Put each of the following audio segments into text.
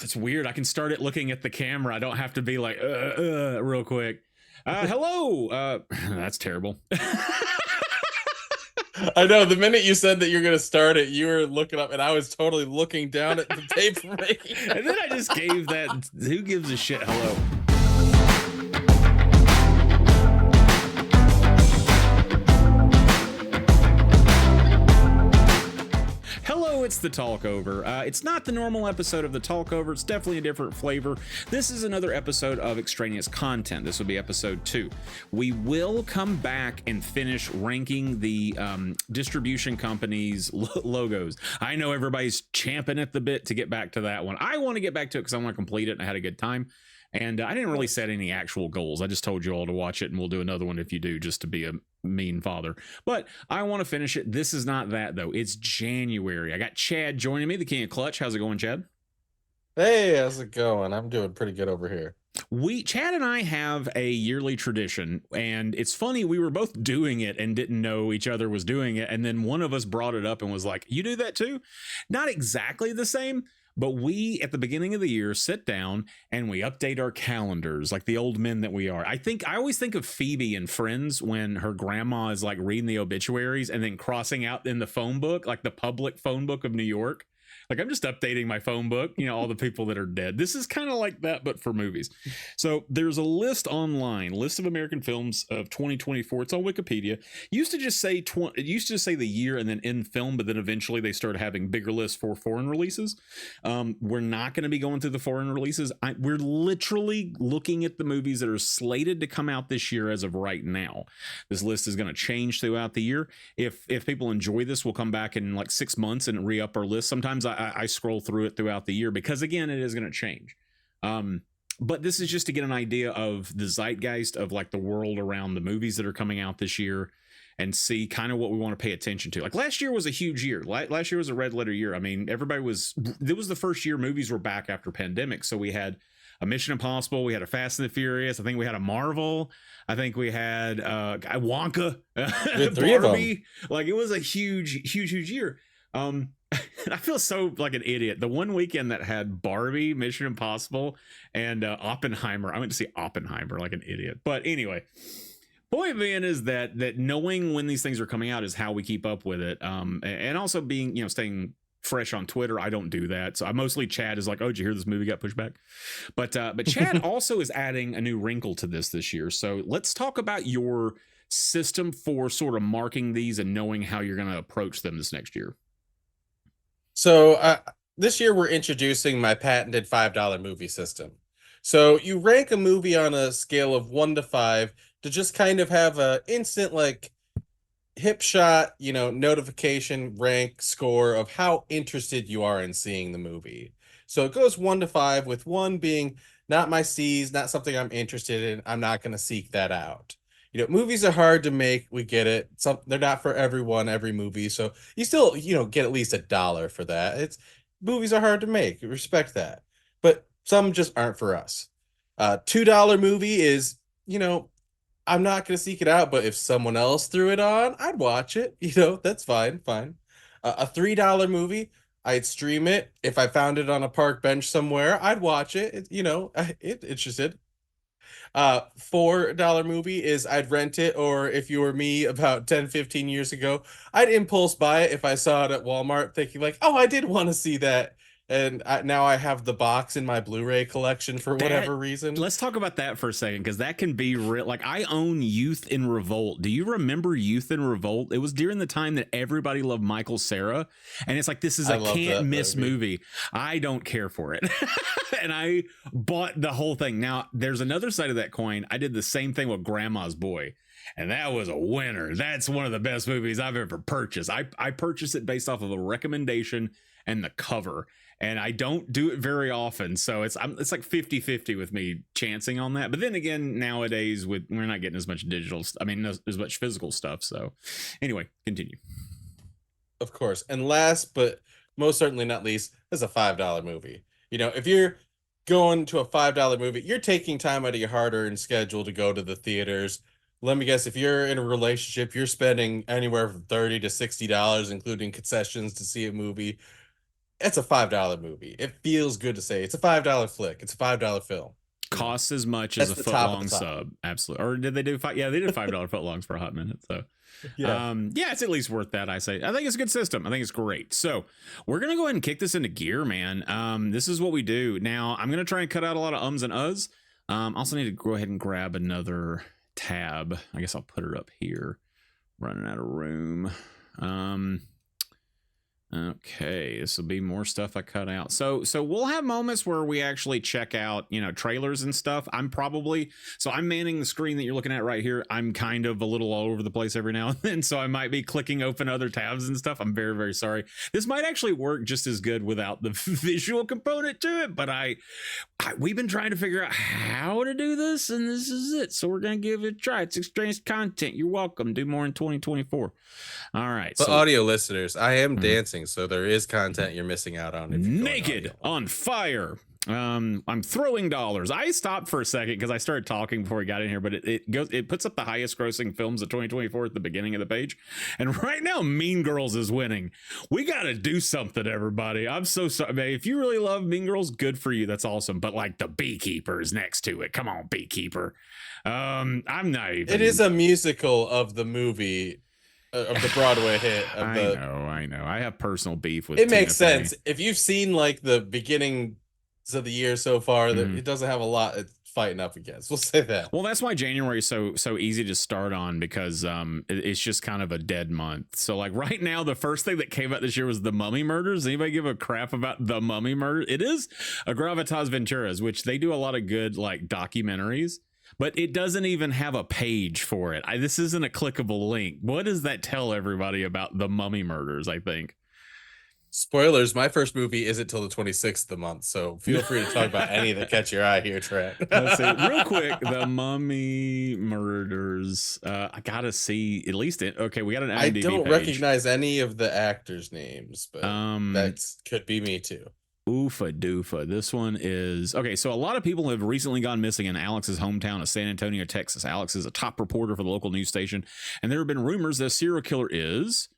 It's weird. I can start it looking at the camera. I don't have to be like, real quick. Hello. That's terrible. I know. The minute you said that you're going to start it, you were looking up, and I was totally looking down at the tape making. And then I just gave that. Who gives a shit? Hello. Hello, it's the TalkOver. It's not the normal episode of the TalkOver. It's definitely a different flavor. This is another episode of Extraneous content. This will be episode 2. We will come back and finish ranking the distribution companies' logos. I know everybody's champing at the bit to get back to that one. I want to get back to it because I want to complete it and I had a good time. And I didn't really set any actual goals. I just told you all to watch it, and we'll do another one if you do, just to be a mean father. But I want to finish it. This is not that, though. It's January. I got Chad joining me, the King of Clutch. How's it going, Chad? Hey, how's it going? I'm doing pretty good over here. Chad and I have a yearly tradition, and it's funny, we were both doing it and didn't know each other was doing it, and then one of us brought it up and was like, you do that too? Not exactly the same, but we, at the beginning of the year, sit down and we update our calendars like the old men that we are. I always think of Phoebe in Friends when her grandma is like reading the obituaries and then crossing out in the phone book, like the public phone book of New York. Like, I'm just updating my phone book, all the people that are dead. This is kind of like that, but for movies. So there's a list online, list of American films of 2024. It's on Wikipedia. It used to just say the year and then in film, but then eventually they started having bigger lists for foreign releases. We're not going to be going through the foreign releases. We're literally looking at the movies that are slated to come out this year as of right now. This list is going to change throughout the year. If people enjoy this, we'll come back in like 6 months and re-up our list. Sometimes I scroll through it throughout the year because, again, it is going to change. But this is just to get an idea of the zeitgeist of like the world around the movies that are coming out this year and see kind of what we want to pay attention to. Like last year was a huge year. Last year was a red letter year. I mean, it was the first year movies were back after pandemic. So we had a Mission Impossible, we had a Fast and the Furious, I think we had a Marvel, I think we had Wonka, Barbie. Like, it was a huge year. I feel so like an idiot. The one weekend that had Barbie, Mission Impossible, and Oppenheimer, I went to see Oppenheimer like an idiot. But anyway, point being is that knowing when these things are coming out is how we keep up with it. And also being, staying fresh on Twitter. I don't do that. So I mostly Chad is like, oh, did you hear this movie got pushed back? But Chad also is adding a new wrinkle to this year. So let's talk about your system for sort of marking these and knowing how you're going to approach them this next year. So this year we're introducing my patented $5 movie system. So you rank a movie on a scale of 1 to 5 to just kind of have a instant like hip shot, notification rank score of how interested you are in seeing the movie. So it goes 1 to 5, with 1 being not my C's, not something I'm interested in. I'm not going to seek that out. Movies are hard to make. We get it. They're not for everyone, every movie. So you still, get at least $1 for that. Movies are hard to make. Respect that. But some just aren't for us. $2 movie is, I'm not going to seek it out, but if someone else threw it on, I'd watch it. That's fine. A $3 movie, I'd stream it. If I found it on a park bench somewhere, I'd watch it. Interested. $4 movie is I'd rent it, or if you were me about 10-15 years ago, I'd impulse buy it if I saw it at Walmart thinking like, oh, I did want to see that, and now I have the box in my Blu-ray collection for whatever reason. Let's talk about that for a second, because that can be real. Like, I own Youth in Revolt. Do you remember Youth in Revolt? It was during the time that everybody loved Michael Cera, and it's like, this is a can't miss movie. I don't care for it. And I bought the whole thing. Now, there's another side of that coin. I did the same thing with Grandma's Boy, and that was a winner. That's one of the best movies I've ever purchased. I purchased it based off of a recommendation and the cover, and I don't do it very often, so it's like 50-50 with me chancing on that. But then again, nowadays we're not getting as much as much physical stuff. So anyway, continue. Of course. And last but most certainly not least, is a $5 movie. If you're going to a $5 movie, you're taking time out of your hard-earned schedule to go to the theaters. Let me guess, if you're in a relationship, you're spending anywhere from $30 to $60, including concessions, to see a movie. it's a $5 movie. It feels good to say it's a $5 flick. It's a $5 film. Costs as much as That's a the top of foot long the top. sub. Absolutely. Or did they do five? Yeah, they did $5 foot longs for a hot minute. So yeah, it's at least worth that. I say. I think it's a good system. I think it's great. So we're gonna go ahead and kick this into gear, man. This is what we do. Now I'm gonna try and cut out a lot of ums and uhs. Also need to go ahead and grab another tab. I guess I'll put it up here. Running out of room. Okay, this will be more stuff I cut out. So we'll have moments where we actually check out, trailers and stuff. I'm manning the screen that you're looking at right here. I'm kind of a little all over the place every now and then, so I might be clicking open other tabs and stuff. I'm very, very sorry. This might actually work just as good without the visual component to it, but we've been trying to figure out how to do this, and this is it. So we're going to give it a try. It's extraneous content. You're welcome. Do more in 2024. All right. But audio listeners, I am dancing, so there is content you're missing out on. If you're naked on fire. I'm throwing dollars. I stopped for a second because I started talking before we got in here, but it puts up the highest grossing films of 2024 at the beginning of the page. And right now, Mean Girls is winning. We got to do something, everybody. I'm so sorry. Man, if you really love Mean Girls, good for you. That's awesome. But like the Beekeeper is next to it. Come on, Beekeeper. I'm not even. It is a musical of the movie. Of the Broadway hit. I know. I have personal beef with it. Makes sense. If you've seen like the beginnings of the year so far, that it doesn't have a lot it's fighting up against. We'll say that. Well, that's why January is so easy to start on, because it's just kind of a dead month. So like right now, the first thing that came out this year was The Mummy Murders. Anybody give a crap about The Mummy Murders? It is a Gravitas Venturas, which they do a lot of good like documentaries. But it doesn't even have a page for it. This isn't a clickable link. What does that tell everybody about The Mummy Murders, I think? Spoilers, my first movie isn't till the 26th of the month, so feel free to talk about any that catch your eye here, Trent. Let's see, real quick, The Mummy Murders. I gotta see at least it. Okay, we got an IMDb I don't page. Recognize any of the actors' names, but that could be me too. Oofa doofa. This one is okay. So a lot of people have recently gone missing in Alex's hometown of San Antonio, Texas. Alex is a top reporter for the local news station, and there have been rumors that a serial killer is.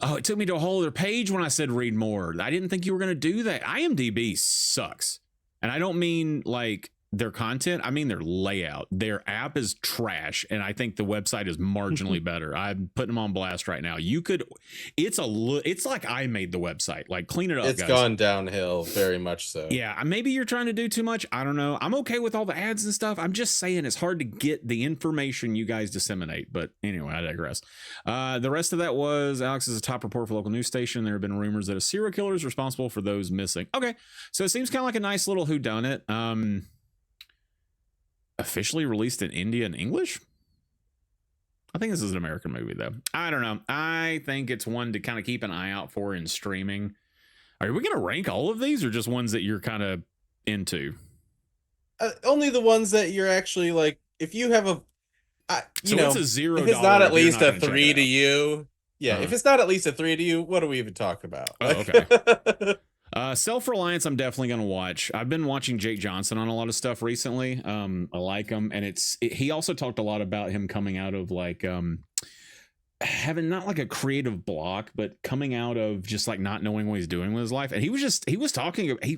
Oh, it took me to a whole other page when I said read more. I didn't think you were going to do that. IMDb sucks, and I don't mean like their content. I mean their layout. Their app is trash, and I think the website is marginally better. I'm putting them on blast right now. It's like I made the website. Like, clean it up, It's guys. gone downhill, very much so. Yeah, maybe you're trying to do too much. I don't know. I'm okay with all the ads and stuff. I'm just saying it's hard to get the information you guys disseminate. But anyway, I digress. The rest of that was Alex is a top reporter for local news station. There have been rumors that a serial killer is responsible for those missing. Okay, so it seems kind of like a nice little whodunit. Officially released in India and English. I think this is an American movie, though. I don't know. I think it's one to kind of keep an eye out for in streaming. Are we going to rank all of these, or just ones that you're kind of into? Only the ones that you're actually like. If you have it's a $0. If it's not at least a 3 to you, if it's not at least a 3 to you, what are we even talking about? Oh, okay. Self-Reliance, I'm definitely going to watch. I've been watching Jake Johnson on a lot of stuff recently. I like him, and he also talked a lot about him coming out of like having not like a creative block, but coming out of just like not knowing what he's doing with his life. And he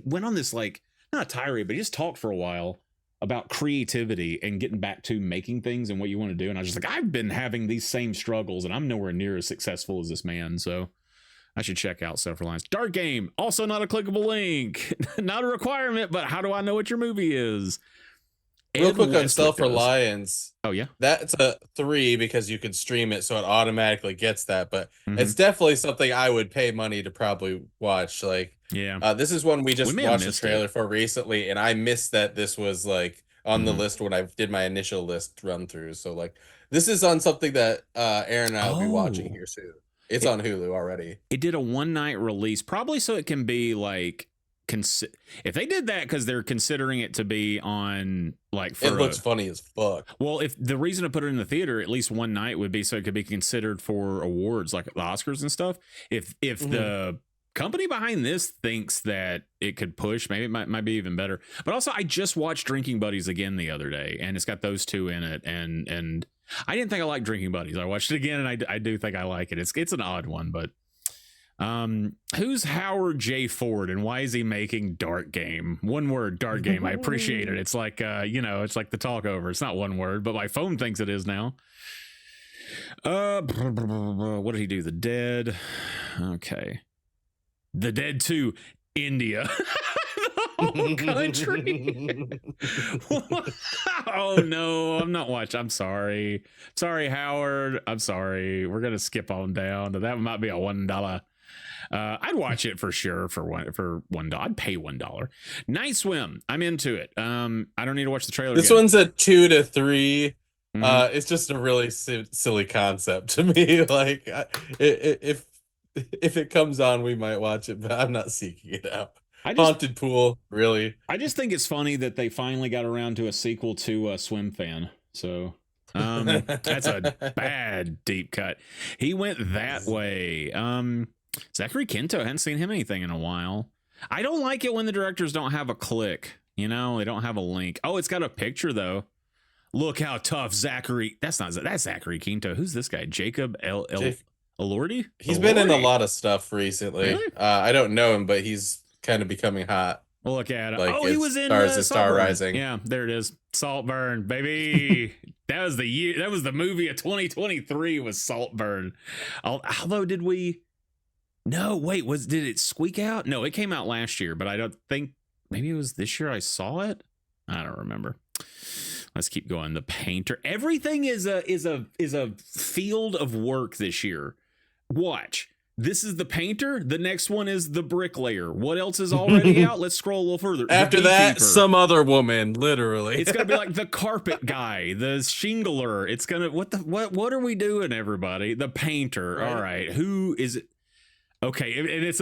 went on this like not a tirade, but he just talked for a while about creativity and getting back to making things and what you want to do. And I was just like, I've been having these same struggles, and I'm nowhere near as successful as this man. So I should check out Self-Reliance. Dark Game, also not a clickable link. Not a requirement, but how do I know what your movie is? Real quick on Self-Reliance. Oh, yeah? That's a 3 because you can stream it, so it automatically gets that. But it's definitely something I would pay money to probably watch. Like, this is one we just watched the trailer for recently, and I missed that this was like on the list when I did my initial list run through. So like, this is on something that Aaron and I will be watching here soon. It's on Hulu already. It did a one-night release, probably so it can be like, if they did that because they're considering it to be on like, it looks funny as fuck. Well, if the reason to put it in the theater at least one night would be so it could be considered for awards like the Oscars and stuff. If the company behind this thinks that it could push, maybe it might be even better. But also, I just watched Drinking Buddies again the other day, and it's got those two in it, and I didn't think I liked Drinking Buddies. I watched it again, and I do think I like it. It's an odd one, but Who's Howard J. Ford and why is he making Dart Game? One word, Dart Game. I appreciate it. It's like it's like the talkover. It's not one word, but my phone thinks it is now. What did he do? The Dead. Okay. The Dead 2, India. The whole country. Oh no, I'm not watching. I'm sorry. Sorry, Howard. I'm sorry. We're gonna skip on down. That might be a $1. I'd watch it for sure for $1. I'd pay $1. Night Swim. I'm into it. I don't need to watch the trailer. This one's a 2 to 3. It's just a really silly concept to me. Like, if it comes on, we might watch it, but I'm not seeking it out. Haunted Pool, really. I just think it's funny that they finally got around to a sequel to Swim Fan. So that's a bad deep cut. He went that way. Zachary Quinto, hadn't seen him anything in a while. I don't like it when the directors don't have a click. They don't have a link. Oh, it's got a picture though. Look how tough Zachary. That's Zachary Quinto. Who's this guy? Jacob Elordi? He's been in a lot of stuff recently. Really? I don't know him, but he's kind of becoming hot. Well, look at it. Like he was in Star Rising. Yeah, there it is. Saltburn, baby. That was the year. That was the movie of 2023. Was Saltburn. Although, did we? No, wait. Did it squeak out? No, it came out last year, but I don't think. Maybe it was this year I saw it. I don't remember. Let's keep going. The Painter. Everything is a field of work this year. Watch. This is The Painter. The next one is The Bricklayer. What else is already out? Let's scroll a little further. After that, some other woman, literally. It's gonna be like The Carpet Guy, The Shingler. It's gonna what are we doing, everybody? The Painter. Right. All right. Who is it? Okay, and it's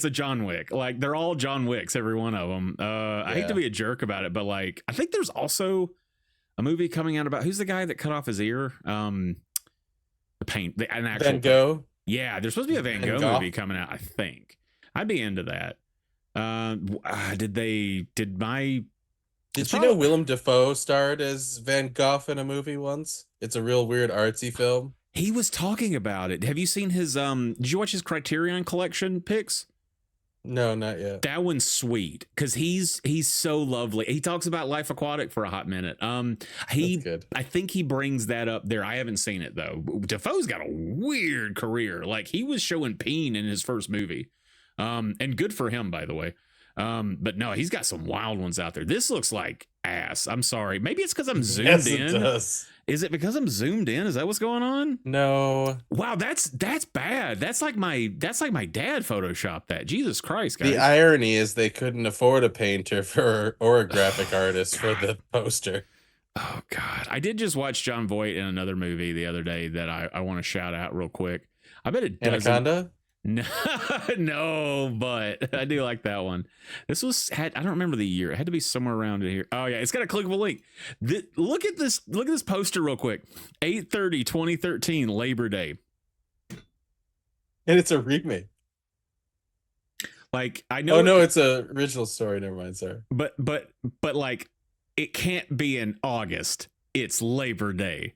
a John Wick. Like, they're all John Wicks, every one of them. I hate to be a jerk about it, but like, I think there's also a movie coming out about who's the guy that cut off his ear. An actual Van Gogh. Yeah, there's supposed to be a Van Gogh movie coming out, I think. I'd be into that. Did you know Willem Dafoe starred as Van Gogh in a movie once? It's a real weird artsy film. He was talking about it. Have you seen his did you watch his Criterion Collection pics? No, not yet. That one's sweet because he's so lovely. He talks about Life Aquatic for a hot minute. I think he brings that up there. I haven't seen it though. Defoe's got a weird career. Like, he was showing peen in his first movie. And good for him, by the way. But no, he's got some wild ones out there. This looks like ass. I'm sorry. Maybe it's because I'm zoomed in. It does. Is it because I'm zoomed in? Is that what's going on? No. Wow, that's bad. That's like my dad photoshopped that. Jesus Christ, guys. The irony is they couldn't afford a painter or a graphic artist for the poster. Oh God. I did just watch John Voight in another movie the other day that I want to shout out real quick. I bet it doesn't. Anaconda? No, but I do like that one. I don't remember the year. It had to be somewhere around here. Oh yeah, it's got a clickable link. Look at this poster real quick. 8/30/2013, Labor Day. And it's a remake. Like, I know. Oh no, it's a original story. Never mind, sorry. But like, it can't be in August. It's Labor Day.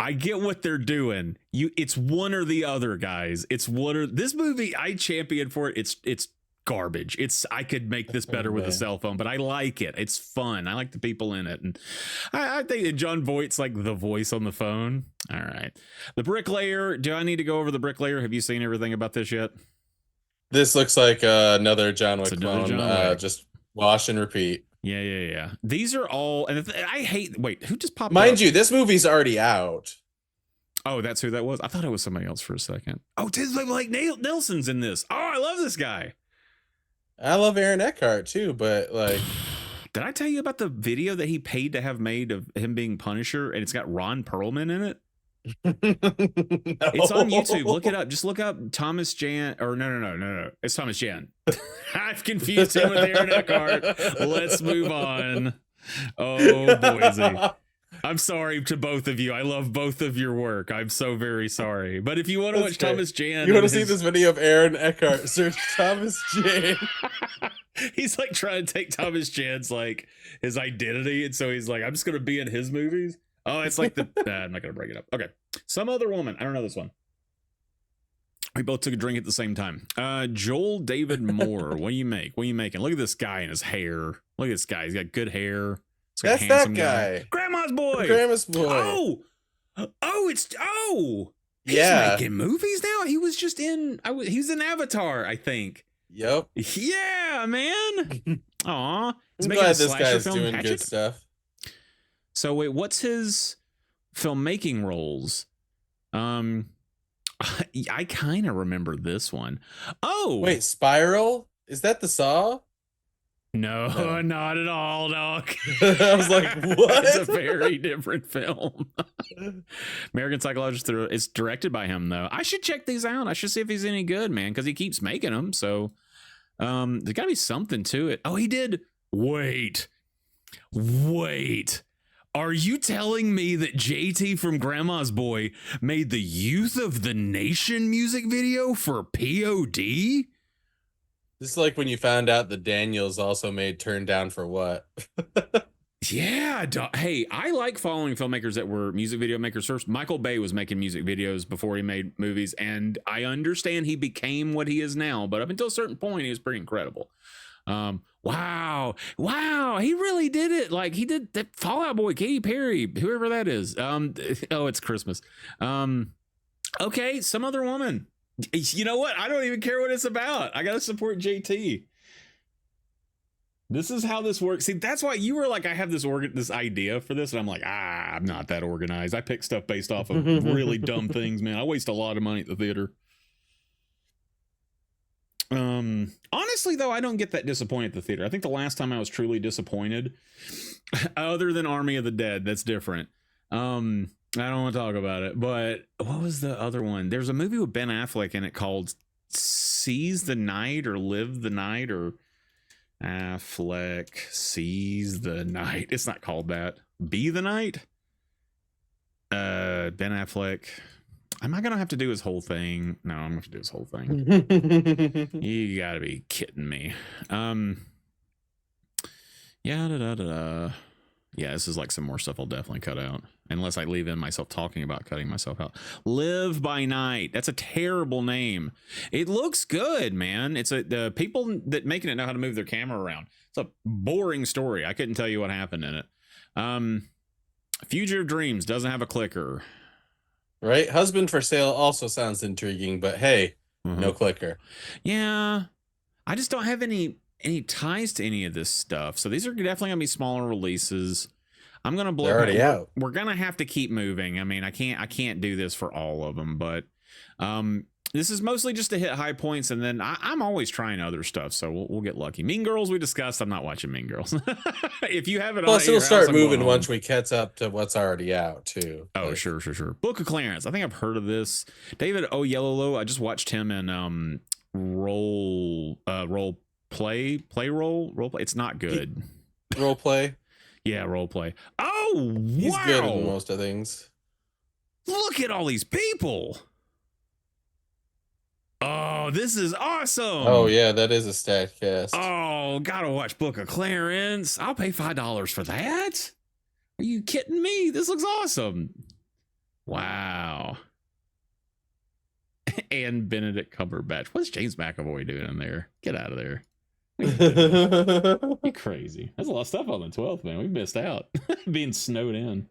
I get what they're doing. It's one or the other, guys. This movie, I champion for it. It's garbage. I could make this better with a cell phone, but I like it. It's fun. I like the people in it, and I think that John Voight's like the voice on the phone. All right, The Bricklayer. Do I need to go over The Bricklayer? Have you seen everything about this yet? This looks like another John Wick clone. Just wash and repeat. Yeah. These are all, and I hate. Wait, who just popped up? Mind you, this movie's already out. Oh, that's who that was. I thought it was somebody else for a second. Oh, Blake Nelson's in this. Oh, I love this guy. I love Aaron Eckhart too, but like, did I tell you about the video that he paid to have made of him being Punisher, and it's got Ron Perlman in it? No. It's on YouTube. Look it up. Just look up Thomas Jan. Or no. It's Thomas Jan. I've confused him with Aaron Eckhart. Let's move on. Oh, Boise. I'm sorry to both of you. I love both of your work. I'm so very sorry. But if you want to watch Thomas Jan, you want to see this video of Aaron Eckhart, search Thomas Jan. He's like trying to take Thomas Jan's like his identity, and so he's like, I'm just gonna be in his movies. Oh, it's like I'm not gonna bring it up. Okay, Some Other Woman. I don't know this one. We both took a drink at the same time. Joel David Moore. What do you make? What are you making? Look at this guy and his hair. Look at this guy. He's got good hair. He's got a That's that handsome guy. Grandma's boy. Grandma's boy. He's making movies now. He was just in. He was in Avatar, I think. Yep. Yeah, man. Aw. I'm glad this guy's doing good stuff. So wait, what's his filmmaking roles? I kind of remember this one. Oh, wait, Spiral? Is that the Saw? No, not at all, dog. I was like, what? It's a very different film. American Psychologist. It's directed by him, though. I should check these out. I should see if he's any good, man, because he keeps making them. So there's got to be something to it. Oh, he did. Wait. Are you telling me that JT from Grandma's Boy made the Youth of the Nation music video for POD? This is like when you found out that Daniels also made Turn Down for What? Yeah. Hey, I like following filmmakers that were music video makers first. Michael Bay was making music videos before he made movies, and I understand he became what he is now, but up until a certain point, he was pretty incredible. Wow, he really did it. Like, he did that Fall Out Boy, Katy Perry, whoever that is. Oh, it's Christmas. Okay, some other woman. You know what? I don't even care what it's about. I gotta support JT. This is how this works. See, that's why you were like, I have this idea for this, and I'm like, I'm not that organized. I pick stuff based off of really dumb things, man. I waste a lot of money at the theater. Honestly, though, I don't get that disappointed at the theater. I think the last time I was truly disappointed, other than Army of the Dead, that's different. I don't want to talk about it, but what was the other one? There's a movie with Ben Affleck in it called Seize the Night or Live the Night, or Affleck Seize the Night. It's not called that. Be the Night? Ben Affleck. Am I gonna have to do his whole thing? No, I'm gonna have to do his whole thing. You gotta be kidding me. Yeah, this is like some more stuff I'll definitely cut out, unless I leave in myself talking about cutting myself out. Live by Night. That's a terrible name. It looks good, man. It's the people that making it know how to move their camera around. It's a boring story. I couldn't tell you what happened in it. Fugitive Dreams doesn't have a clicker. Right? Husband for Sale also sounds intriguing, but hey, no clicker. Yeah. I just don't have any ties to any of this stuff. So these are definitely gonna be smaller releases. I'm gonna blow. They're already out. We're gonna have to keep moving. I mean, I can't do this for all of them, but this is mostly just to hit high points, and then I'm always trying other stuff, so we'll get lucky. Mean Girls we discussed. I'm not watching Mean Girls. If you have it, plus it'll start moving once we catch up to what's already out too. Oh, like, sure. Book of Clarence. I think I've heard of this. David Oyelowo. I just watched him in role play. It's not good. Role play. Yeah, role play. Oh, he's wow. good in most of things. Look at all these people. Oh, this is awesome. Oh, yeah, that is a stat cast. Oh, gotta watch Book of Clarence. I'll pay $5 for that. Are you kidding me? This looks awesome. Wow. And Benedict Cumberbatch. What's James McAvoy doing in there? Get out of there. You're crazy. There's a lot of stuff on the 12th, man. We missed out. Being snowed in.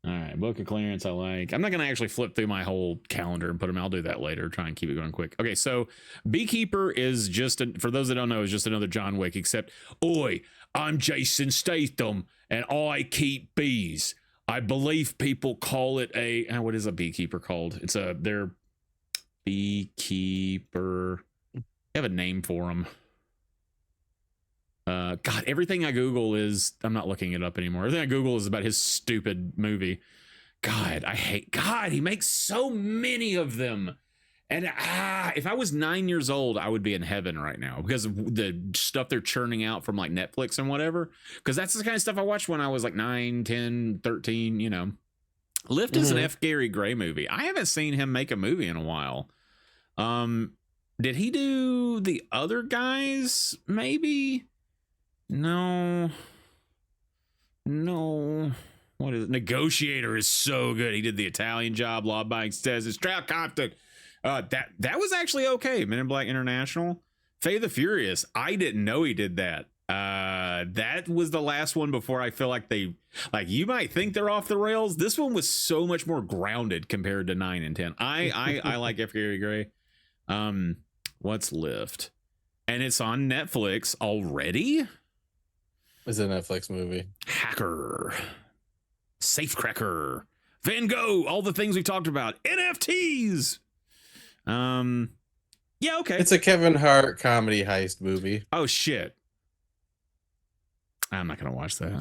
All right, Book of Clarence I like. I'm not going to actually flip through my whole calendar and put them. I'll do that later. Try and keep it going quick. Okay, so Beekeeper is just, for those that don't know, is just another John Wick, except, oi, I'm Jason Statham, and I keep bees. I believe people call it what is a beekeeper called? They're beekeeper. They have a name for them. God, everything I Google is, I'm not looking it up anymore. Everything I Google is about his stupid movie. God, he makes so many of them. And if I was 9 years old, I would be in heaven right now because of the stuff they're churning out from like Netflix and whatever. Because that's the kind of stuff I watched when I was like 9, 10, 13, you know. Lift is an F. Gary Gray movie. I haven't seen him make a movie in a while. Did he do The Other Guys? Maybe. No. What is it? Negotiator is so good. He did the Italian Job, Law Abiding Citizen, Stroud Compton. That was actually okay. Men in Black International, Fate of the Furious. I didn't know he did that. That was the last one before I feel like you might think they're off the rails. This one was so much more grounded compared to 9 and 10. I like F. Gary Gray. What's Lift? And it's on Netflix already. It's a Netflix movie. Hacker, Safecracker, Van Gogh, all the things we talked about, NFTs. Yeah, okay. It's a Kevin Hart comedy heist movie. Oh shit. I'm not gonna watch that.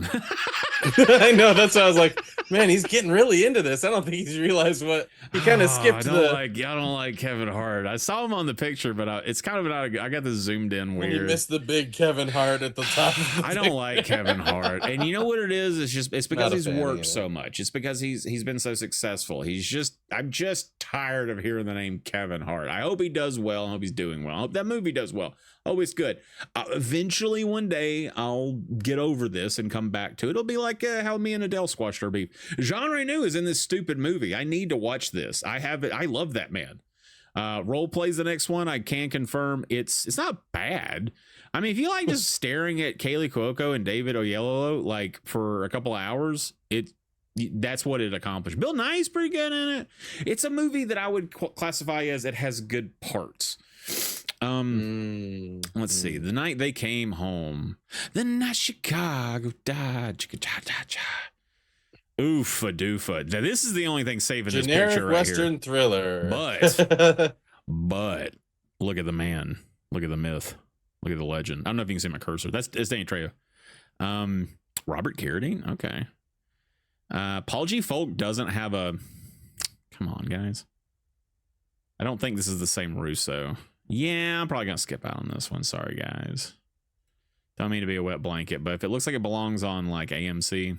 I know, that's why I was like, man, he's getting really into this. I don't think he's realized what he kind of skipped. I don't like Kevin Hart. I saw him on the picture, but it's kind of I got this zoomed in weird. You missed the big Kevin Hart at the top. I don't like Kevin Hart, and you know what it is? It's because he's worked so much. It's because he's been so successful. I'm just tired of hearing the name Kevin Hart. I hope he does well. I hope he's doing well. I hope that movie does well. Oh, it's good. Eventually, one day, I'll get over this and come back to it. It'll be like how me and Adele squashed our beef. Jean Reno is in this stupid movie. I need to watch this. I have it. I love that man. Role plays the next one. I can confirm it's not bad. I mean, if you like just staring at Kaylee Cuoco and David Oyelowo like for a couple of hours, that's what it accomplished. Bill Nye's pretty good in it. It's a movie that I would classify as it has good parts. Let's see. The Night They Came Home. The night Chicago died. Oofa doofa. Now this is the only thing saving this picture right Western here. thriller. But look at the man. Look at the myth. Look at the legend. I don't know if you can see my cursor. It's Danny Trejo. Robert Carradine. Okay. Paul G. Folk doesn't have a. Come on, guys. I don't think this is the same Russo. Yeah, I'm probably gonna skip out on this one. Sorry, guys. Don't mean to be a wet blanket, but if it looks like it belongs on like AMC,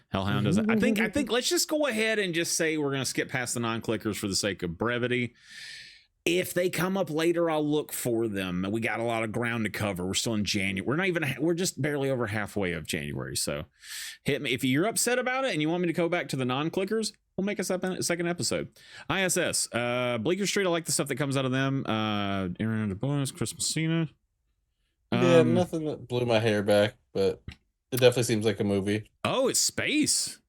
Hellhound doesn't. I think let's just go ahead and just say we're gonna skip past the non-clickers for the sake of brevity. If they come up later, I'll look for them. We got a lot of ground to cover. We're still in January. We're just barely over halfway of January. So hit me. If you're upset about it and you want me to go back to the non-clickers, we'll make a second episode. ISS. Bleecker Street, I like the stuff that comes out of them. Aaron DeBonis, Chris Messina. Yeah, nothing that blew my hair back, but it definitely seems like a movie. Oh, it's space.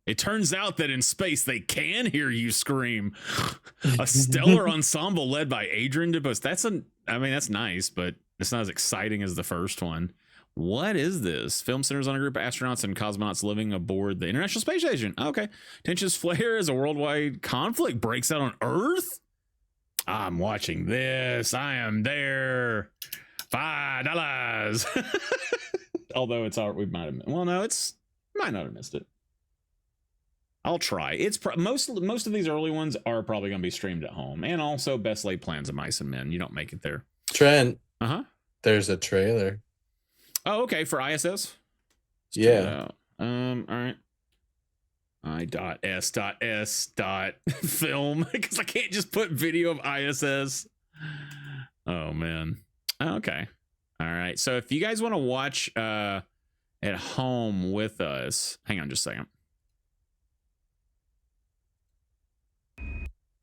It turns out that in space they can hear you scream. A stellar ensemble led by Adrian DeBose. That's nice, but it's not as exciting as the first one. What is this? Film centers on a group of astronauts and cosmonauts living aboard the International Space Station. Okay. Tensions flare as a worldwide conflict breaks out on Earth. I'm watching this. I am there. $5. Although it's our, we might have. Well, no, might not have missed it. I'll try. It's most of these early ones are probably going to be streamed at home, and also Best Laid Plans of Mice and Men. You don't make it there. Trent. There's a trailer. Oh, okay, for ISS. Yeah. All right. I.S.S. film because I can't just put video of ISS. Oh man. Okay. All right. So if you guys want to watch at home with us, hang on just a second.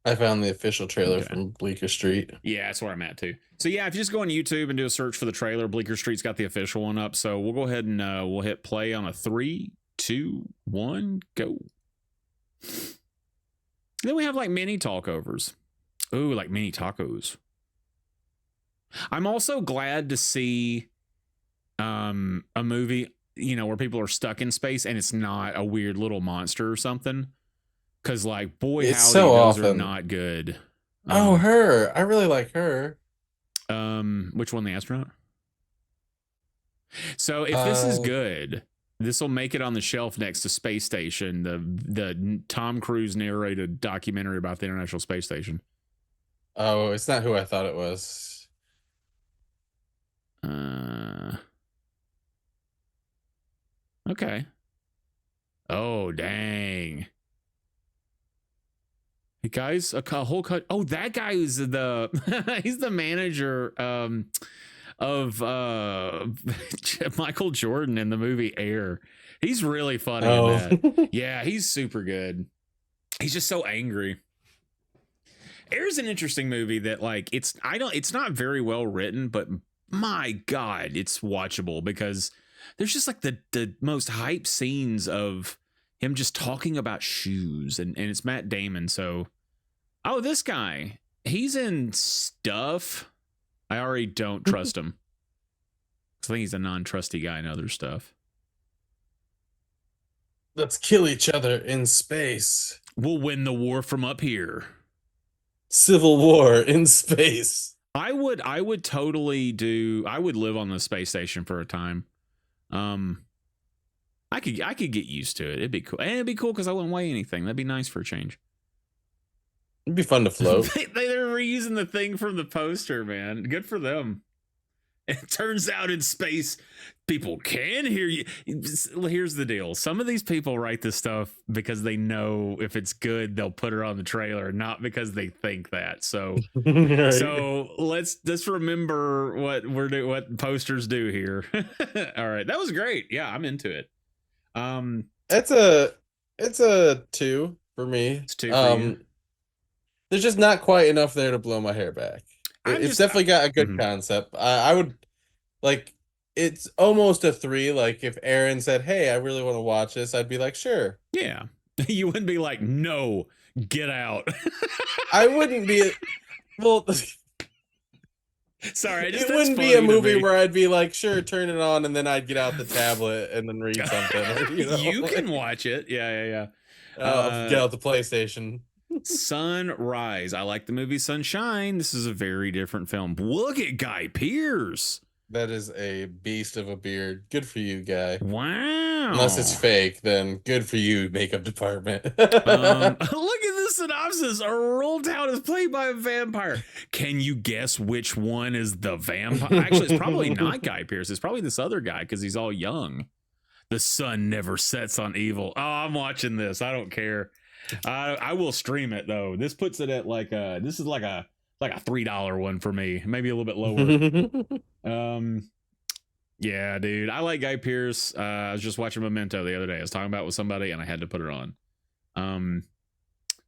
I found the official trailer from Bleecker Street. Yeah, that's where I'm at too. So yeah, if you just go on YouTube and do a search for the trailer, Bleecker Street's got the official one up. So we'll go ahead and we'll hit play on a 3, 2, 1, go. Then we have like mini talkovers. Ooh, like mini tacos. I'm also glad to see a movie, where people are stuck in space and it's not a weird little monster or something. Because, like, boy, it's howdy, so those often are not good. Her. I really like her. Which one, the astronaut? So, if this is good, this will make it on the shelf next to Space Station, the Tom Cruise narrated documentary about the International Space Station. Oh, it's not who I thought it was. Okay. Oh, dang. Hey guys, a whole cut. Oh, that guy is he's the manager of Michael Jordan in the movie Air. He's really funny in Oh, that. Yeah, he's super good. He's just so angry. Air is an interesting movie that like it's not very well written, but my God, it's watchable because there's just like the most hype scenes of him just talking about shoes and it's Matt Damon. So, oh, this guy, he's in stuff. I already don't trust him. I think he's a non-trusty guy in other stuff. let's kill each other in space. We'll win the war from up here. Civil War in space. I would live on the space station for a time. I could get used to it. It'd be cool. And it'd be cool because I wouldn't weigh anything. That'd be nice for a change. It'd be fun to float. They're reusing the thing from the poster, man. Good for them. It turns out in space, people can hear you. Here's the deal. Some of these people write this stuff because they know if it's good, they'll put it on the trailer, not because they think that. So, Right. so let's remember what posters do here. All right. That was great. Yeah, I'm into it. It's a 2 for me. It's 2 for you. There's just not quite enough there to blow my hair back. It's definitely got a good concept. I would like. It's almost a 3. Like if Aaron said, "Hey, I really want to watch this," I'd be like, "Sure." Yeah, you wouldn't be like, "No, get out." I wouldn't be. Well, sorry, it wouldn't be a movie where I'd be like, "Sure, turn it on," and then I'd get out the tablet and then read something. Or, you can watch it. Yeah. Get out the PlayStation. Sunrise. I like the movie Sunshine. This is a very different film. Look at Guy Pearce. That is a beast of a beard. Good for you, guy. Wow. Unless it's fake, then good for you, makeup department. Look at the synopsis. A rural town is played by a vampire. Can you guess which one is the vampire? Actually, it's probably not Guy Pearce. It's probably this other guy because he's all young. The sun never sets on evil. Oh, I'm watching this. I don't care. I will stream it though. This puts it at like this is like a $3 one for me, maybe a little bit lower. Yeah, dude, I like Guy Pearce. I was just watching Memento the other day. I was talking about it with somebody and I had to put it on.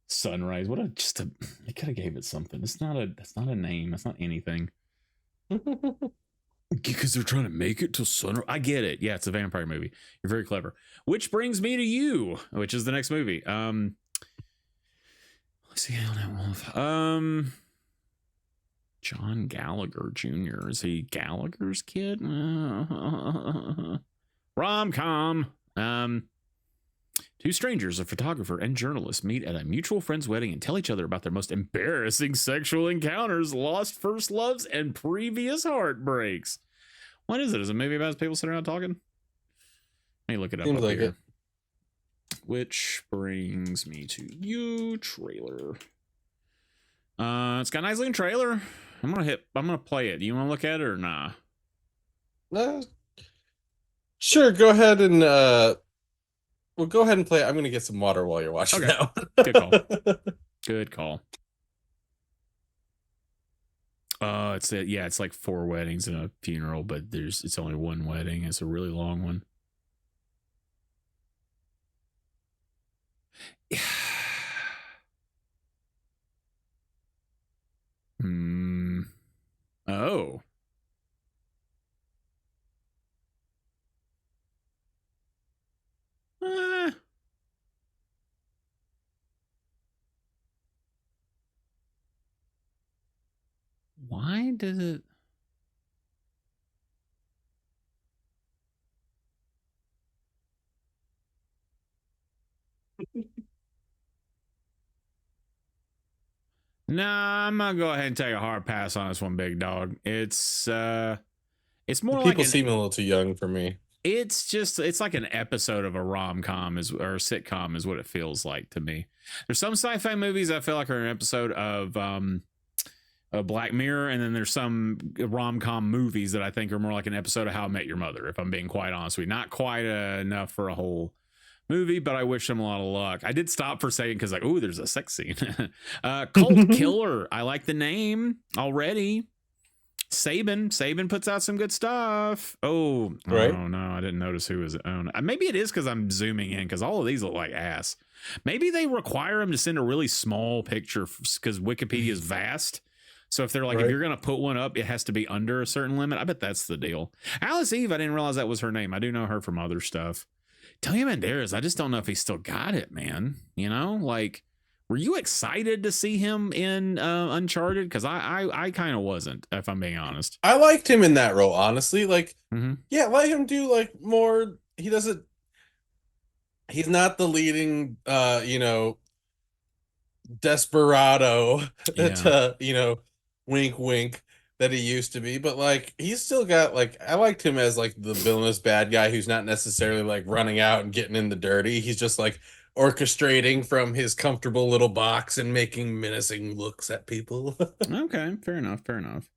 Sunrise. They could have gave it something. That's not a name. That's not anything. Because they're trying to make it till sunrise. I get it. Yeah, it's a vampire movie. You're very clever. Which brings me to You, which is the next movie. Let's see how that was. John Gallagher Jr. Is he Gallagher's kid? Rom-com. Two strangers, a photographer and journalist, meet at a mutual friend's wedding and tell each other about their most embarrassing sexual encounters, lost first loves, and previous heartbreaks. What is it? Is it maybe about people sitting around talking? Let me look it up. Seems like here. it. Which brings me to You trailer. It's got a nice looking trailer. I'm gonna play it. Do you want to look at it or nah? Sure, go ahead and well, go ahead and play it. I'm gonna get some water while you're watching now. Good call. Good call. It's like 4 weddings and a funeral, but it's only one wedding. It's a really long one. Oh. Why does it? Nah, I'm gonna go ahead and take a hard pass on this one, big dog. It's more People seem a little too young for me. It's like an episode of a rom-com or a sitcom is what it feels like to me. There's some sci-fi movies I feel like are an episode of Black Mirror, and then there's some rom-com movies that I think are more like an episode of How I Met Your Mother, if I'm being quite honest with you. Not quite enough for a whole movie, but I wish them a lot of luck. I did stop for a second because like, oh, there's a sex scene. Cult Killer. I like the name already. Saban puts out some good stuff. Oh Right. no, I didn't notice who was on. Maybe it is because I'm zooming in because all of these look like ass. Maybe they require them to send a really small picture because Wikipedia is vast. So if they're like, if Right. you're gonna put one up, it has to be under a certain limit. I bet that's the deal. Alice Eve, I didn't realize that was her name. I do know her from other stuff. Tony Banderas, I just don't know if he still got it, man. You know, like, were you excited to see him in Uncharted? Because I kind of wasn't, if I'm being honest. I liked him in that role, honestly. Like, Mm-hmm. yeah, let him do like more. He doesn't. He's not the leading, desperado Yeah. to, wink, wink that he used to be. But like, he's still got like, I liked him as like the villainous bad guy who's not necessarily like running out and getting in the dirty. He's just like orchestrating from his comfortable little box and making menacing looks at people. Okay, fair enough. Fair enough.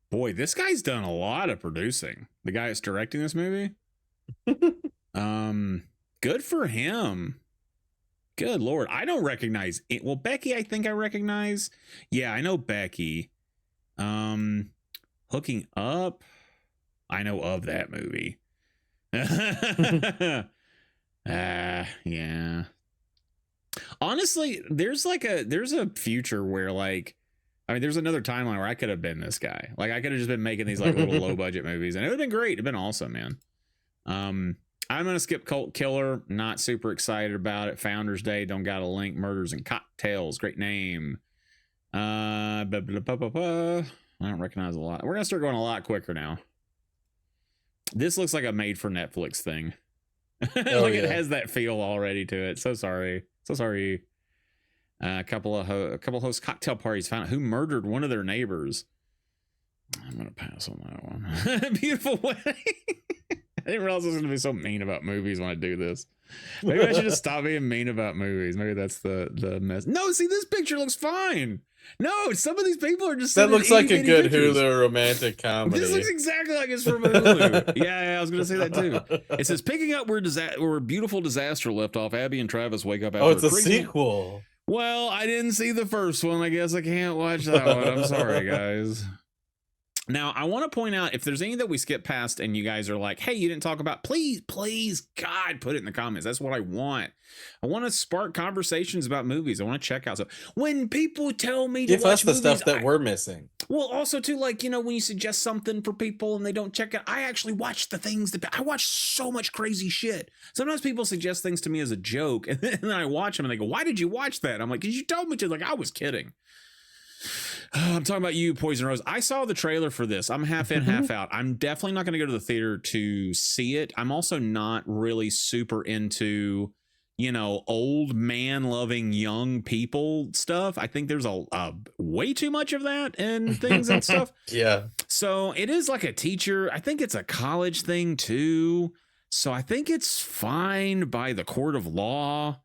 Boy, this guy's done a lot of producing. The guy that's directing this movie. Good for him. Good Lord. I don't recognize it. Well, Becky, I think I recognize. Yeah, I know Becky. Hooking Up. I know of that movie. Yeah. Honestly, there's a future where like, I mean, there's another timeline where I could have been this guy. Like, I could have just been making these like little low budget movies, and it would have been great. It'd been awesome, man. I'm gonna skip Cult Killer. Not super excited about it. Founders Day. Don't got a link. Murders and Cocktails. Great name. I don't recognize a lot. We're gonna start going a lot quicker now. This looks like a made for Netflix thing. It has that feel already to it. So sorry. A couple host cocktail parties found out who murdered one of their neighbors. I'm gonna pass on that one. Beautiful Wedding. I didn't realize I was going to be so mean about movies when I do this. Maybe I should just stop being mean about movies. Maybe that's the mess. No, see, this picture looks fine. No, some of these people are just that looks like a good pictures. Hulu romantic comedy. This looks exactly like it's from Hulu. Yeah, I was going to say that too. It says picking up where beautiful disaster left off. Abby and Travis wake up after. Oh, it's a sequel. Well, I didn't see the first one. I guess I can't watch that one. I'm sorry, guys. Now, I want to point out if there's any that we skip past and you guys are like, hey, you didn't talk about, please, God, put it in the comments. That's what I want. I want to spark conversations about movies. I want to check out stuff. When people tell me to give watch us the movies, stuff that we're missing. Well, also, too, like, when you suggest something for people and they don't check it, I actually watch the things that I watch so much crazy shit. Sometimes people suggest things to me as a joke and then I watch them and they go, why did you watch that? I'm like, because you told me to. Like, I was kidding. I'm talking about you, Poison Rose. I saw the trailer for this. I'm half in, half out. I'm definitely not going to go to the theater to see it. I'm also not really super into, old man loving young people stuff. I think there's a way too much of that and things and stuff. Yeah. So it is like a teacher. I think it's a college thing too. So I think it's fine by the court of law.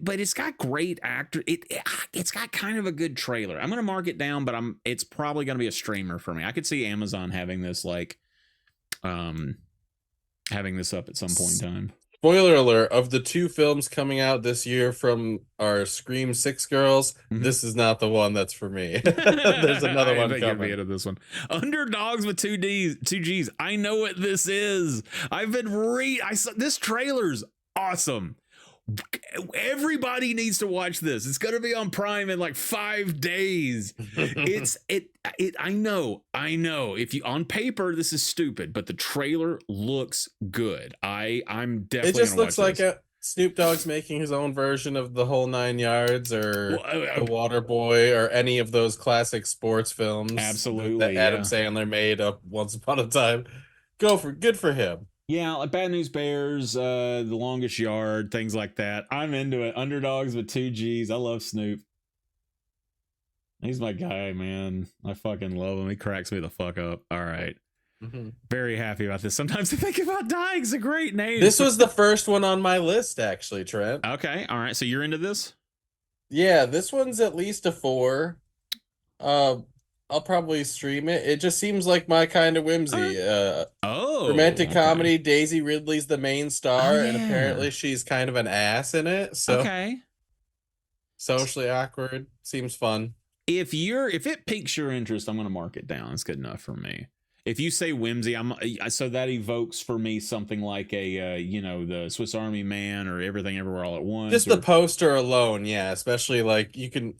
But it's got great actor. It's got kind of a good trailer. I'm gonna mark it down, but it's probably gonna be a streamer for me. I could see Amazon having this having this up at some point in time. Spoiler alert, of the two films coming out this year from our Scream 6 girls, this is not the one that's for me. There's another one coming. Be into this one. Underdogs with two G's. I know what this is. I've been I saw this trailer's awesome. Everybody needs to watch this. It's going to be on Prime in like 5 days. I know. If you on paper, this is stupid, but the trailer looks good. I'm definitely. It just looks like Snoop Dogg's making his own version of The Whole Nine Yards or The Water Boy or any of those classic sports films. Absolutely, that Adam Sandler made up once upon a time. Good for him. Yeah, like Bad News Bears, The Longest Yard, things like that. I'm into it. Underdogs with 2 G's. I love Snoop. He's my guy, man. I fucking love him. He cracks me the fuck up. All right. Very happy about this. Sometimes I think about dying. It's a great name. This was the first one on my list, actually, Trent. Okay. All right. So you're into this? Yeah, this one's at least a 4. I'll probably stream it. It just seems like my kind of whimsy. Romantic comedy. Daisy Ridley's the main star, and apparently she's kind of an ass in it. So socially awkward. Seems fun. if it piques your interest, I'm going to mark it down. It's good enough for me. If you say whimsy, so that evokes for me something like a the Swiss Army Man or Everything Everywhere All at Once. Just the poster alone, yeah. Especially like you can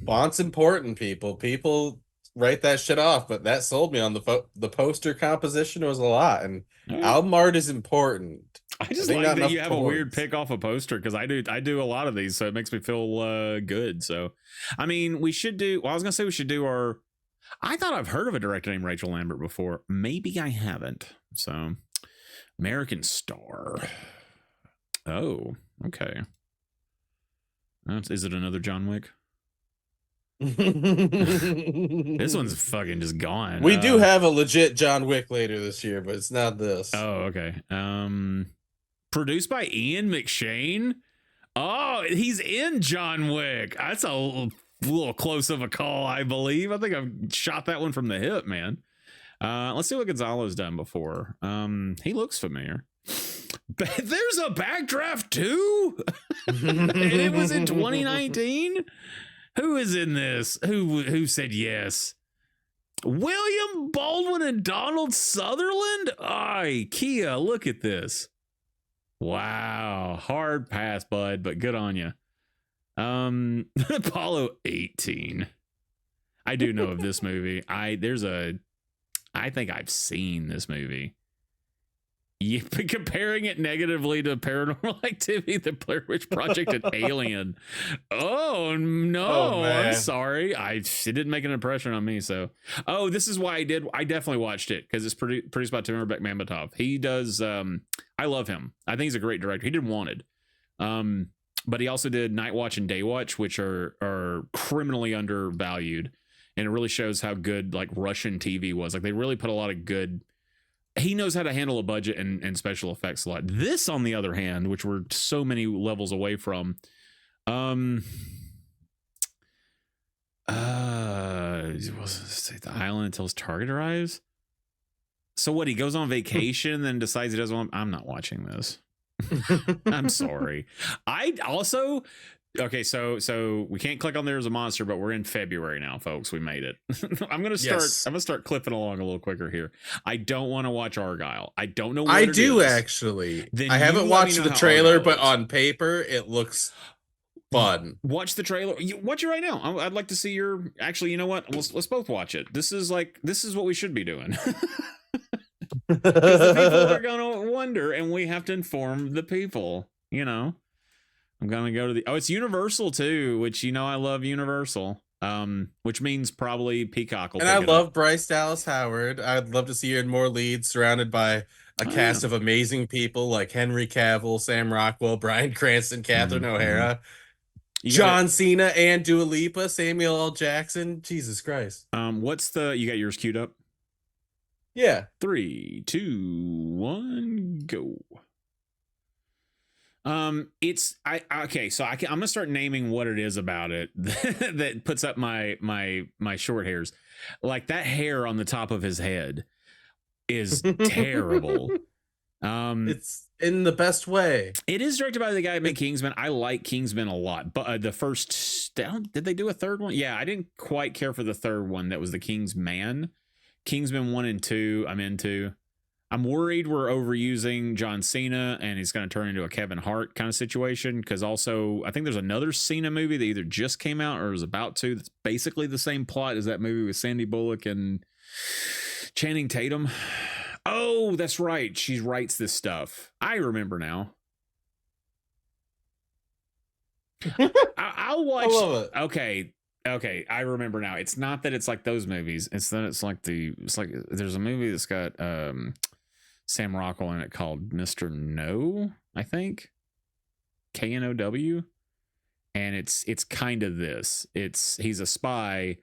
font's important, people write that shit off, but that sold me on the poster composition was a lot, and album art is important. I just like that you have a weird pick off a poster because I do a lot of these, so it makes me feel good. So, I mean, we should do. Well, I was gonna say we should do our. I thought I've heard of a director named Rachel Lambert before. Maybe I haven't. So, American Star. Oh, okay. Is it another John Wick? This one's fucking just gone. We do have a legit John Wick later this year, but it's not this. Oh, okay. Produced by Ian McShane. Oh, he's in John Wick. That's a little close of a call, I believe. I think I've shot that one from the hip, man. Let's see what Gonzalo's done before. He looks familiar. There's a Backdraft too, and it was in 2019. Who is in this? Who said yes? William Baldwin and Donald Sutherland? Ay, Kia, look at this. Wow. Hard pass, bud, but good on you. Apollo 18. I do know of this movie. I think I've seen this movie. Yeah, comparing it negatively to Paranormal Activity, The Blair Witch Project, and Alien. Oh no, I'm sorry. It didn't make an impression on me. So, this is why I definitely watched it because it's produced by Timur Bekmambetov. He does. I love him. I think he's a great director. He did Wanted, but he also did Night Watch and Day Watch, which are criminally undervalued, and it really shows how good like Russian TV was. Like they really put a lot of good. He knows how to handle a budget and special effects a lot. This, on the other hand, which we're so many levels away from, the island until his target arrives. So what? He goes on vacation, then decides he doesn't want. I'm not watching this. I'm sorry. I also. Okay, so we can't click on There's a Monster, but we're in February now, folks. We made it. I'm gonna start clipping along a little quicker here. I don't want to watch Argyle. I don't know what I do actually. Then I haven't watched the trailer, but on paper it looks fun. Watch the trailer. Watch it right now. I'd like to see your. Actually, you know what? Let's both watch it. This is what we should be doing. Because the people are gonna wonder, and we have to inform the people. You know. I'm gonna go to it's Universal too, which I love Universal. Which means probably Peacock will. And I love Bryce Dallas Howard. I'd love to see her in more leads, surrounded by a cast of amazing people like Henry Cavill, Sam Rockwell, Bryan Cranston, Catherine O'Hara, John Cena, and Dua Lipa, Samuel L. Jackson. Jesus Christ. You got yours queued up? Yeah. 3, 2, 1, go. I'm gonna start naming what it is about it that puts up my short hairs. Like that hair on the top of his head is terrible. It's in the best way. It is directed by the guy who made Kingsman. I like Kingsman a lot, but the first, did they do a third one? Yeah, I didn't quite care for the third one. That was the Kingsman 1 and 2. I'm into. I'm worried we're overusing John Cena and he's going to turn into a Kevin Hart kind of situation. Because also, I think there's another Cena movie that either just came out or is about to. That's basically the same plot as that movie with Sandy Bullock and Channing Tatum. Oh, that's right. She writes this stuff. I remember now. I'll watch. I love it. Okay, I remember now. It's not that it's like those movies. It's that it's like there's a movie that's got Sam Rockwell in it called Mr. No, I think. Know. And it's kind of this. He's a spy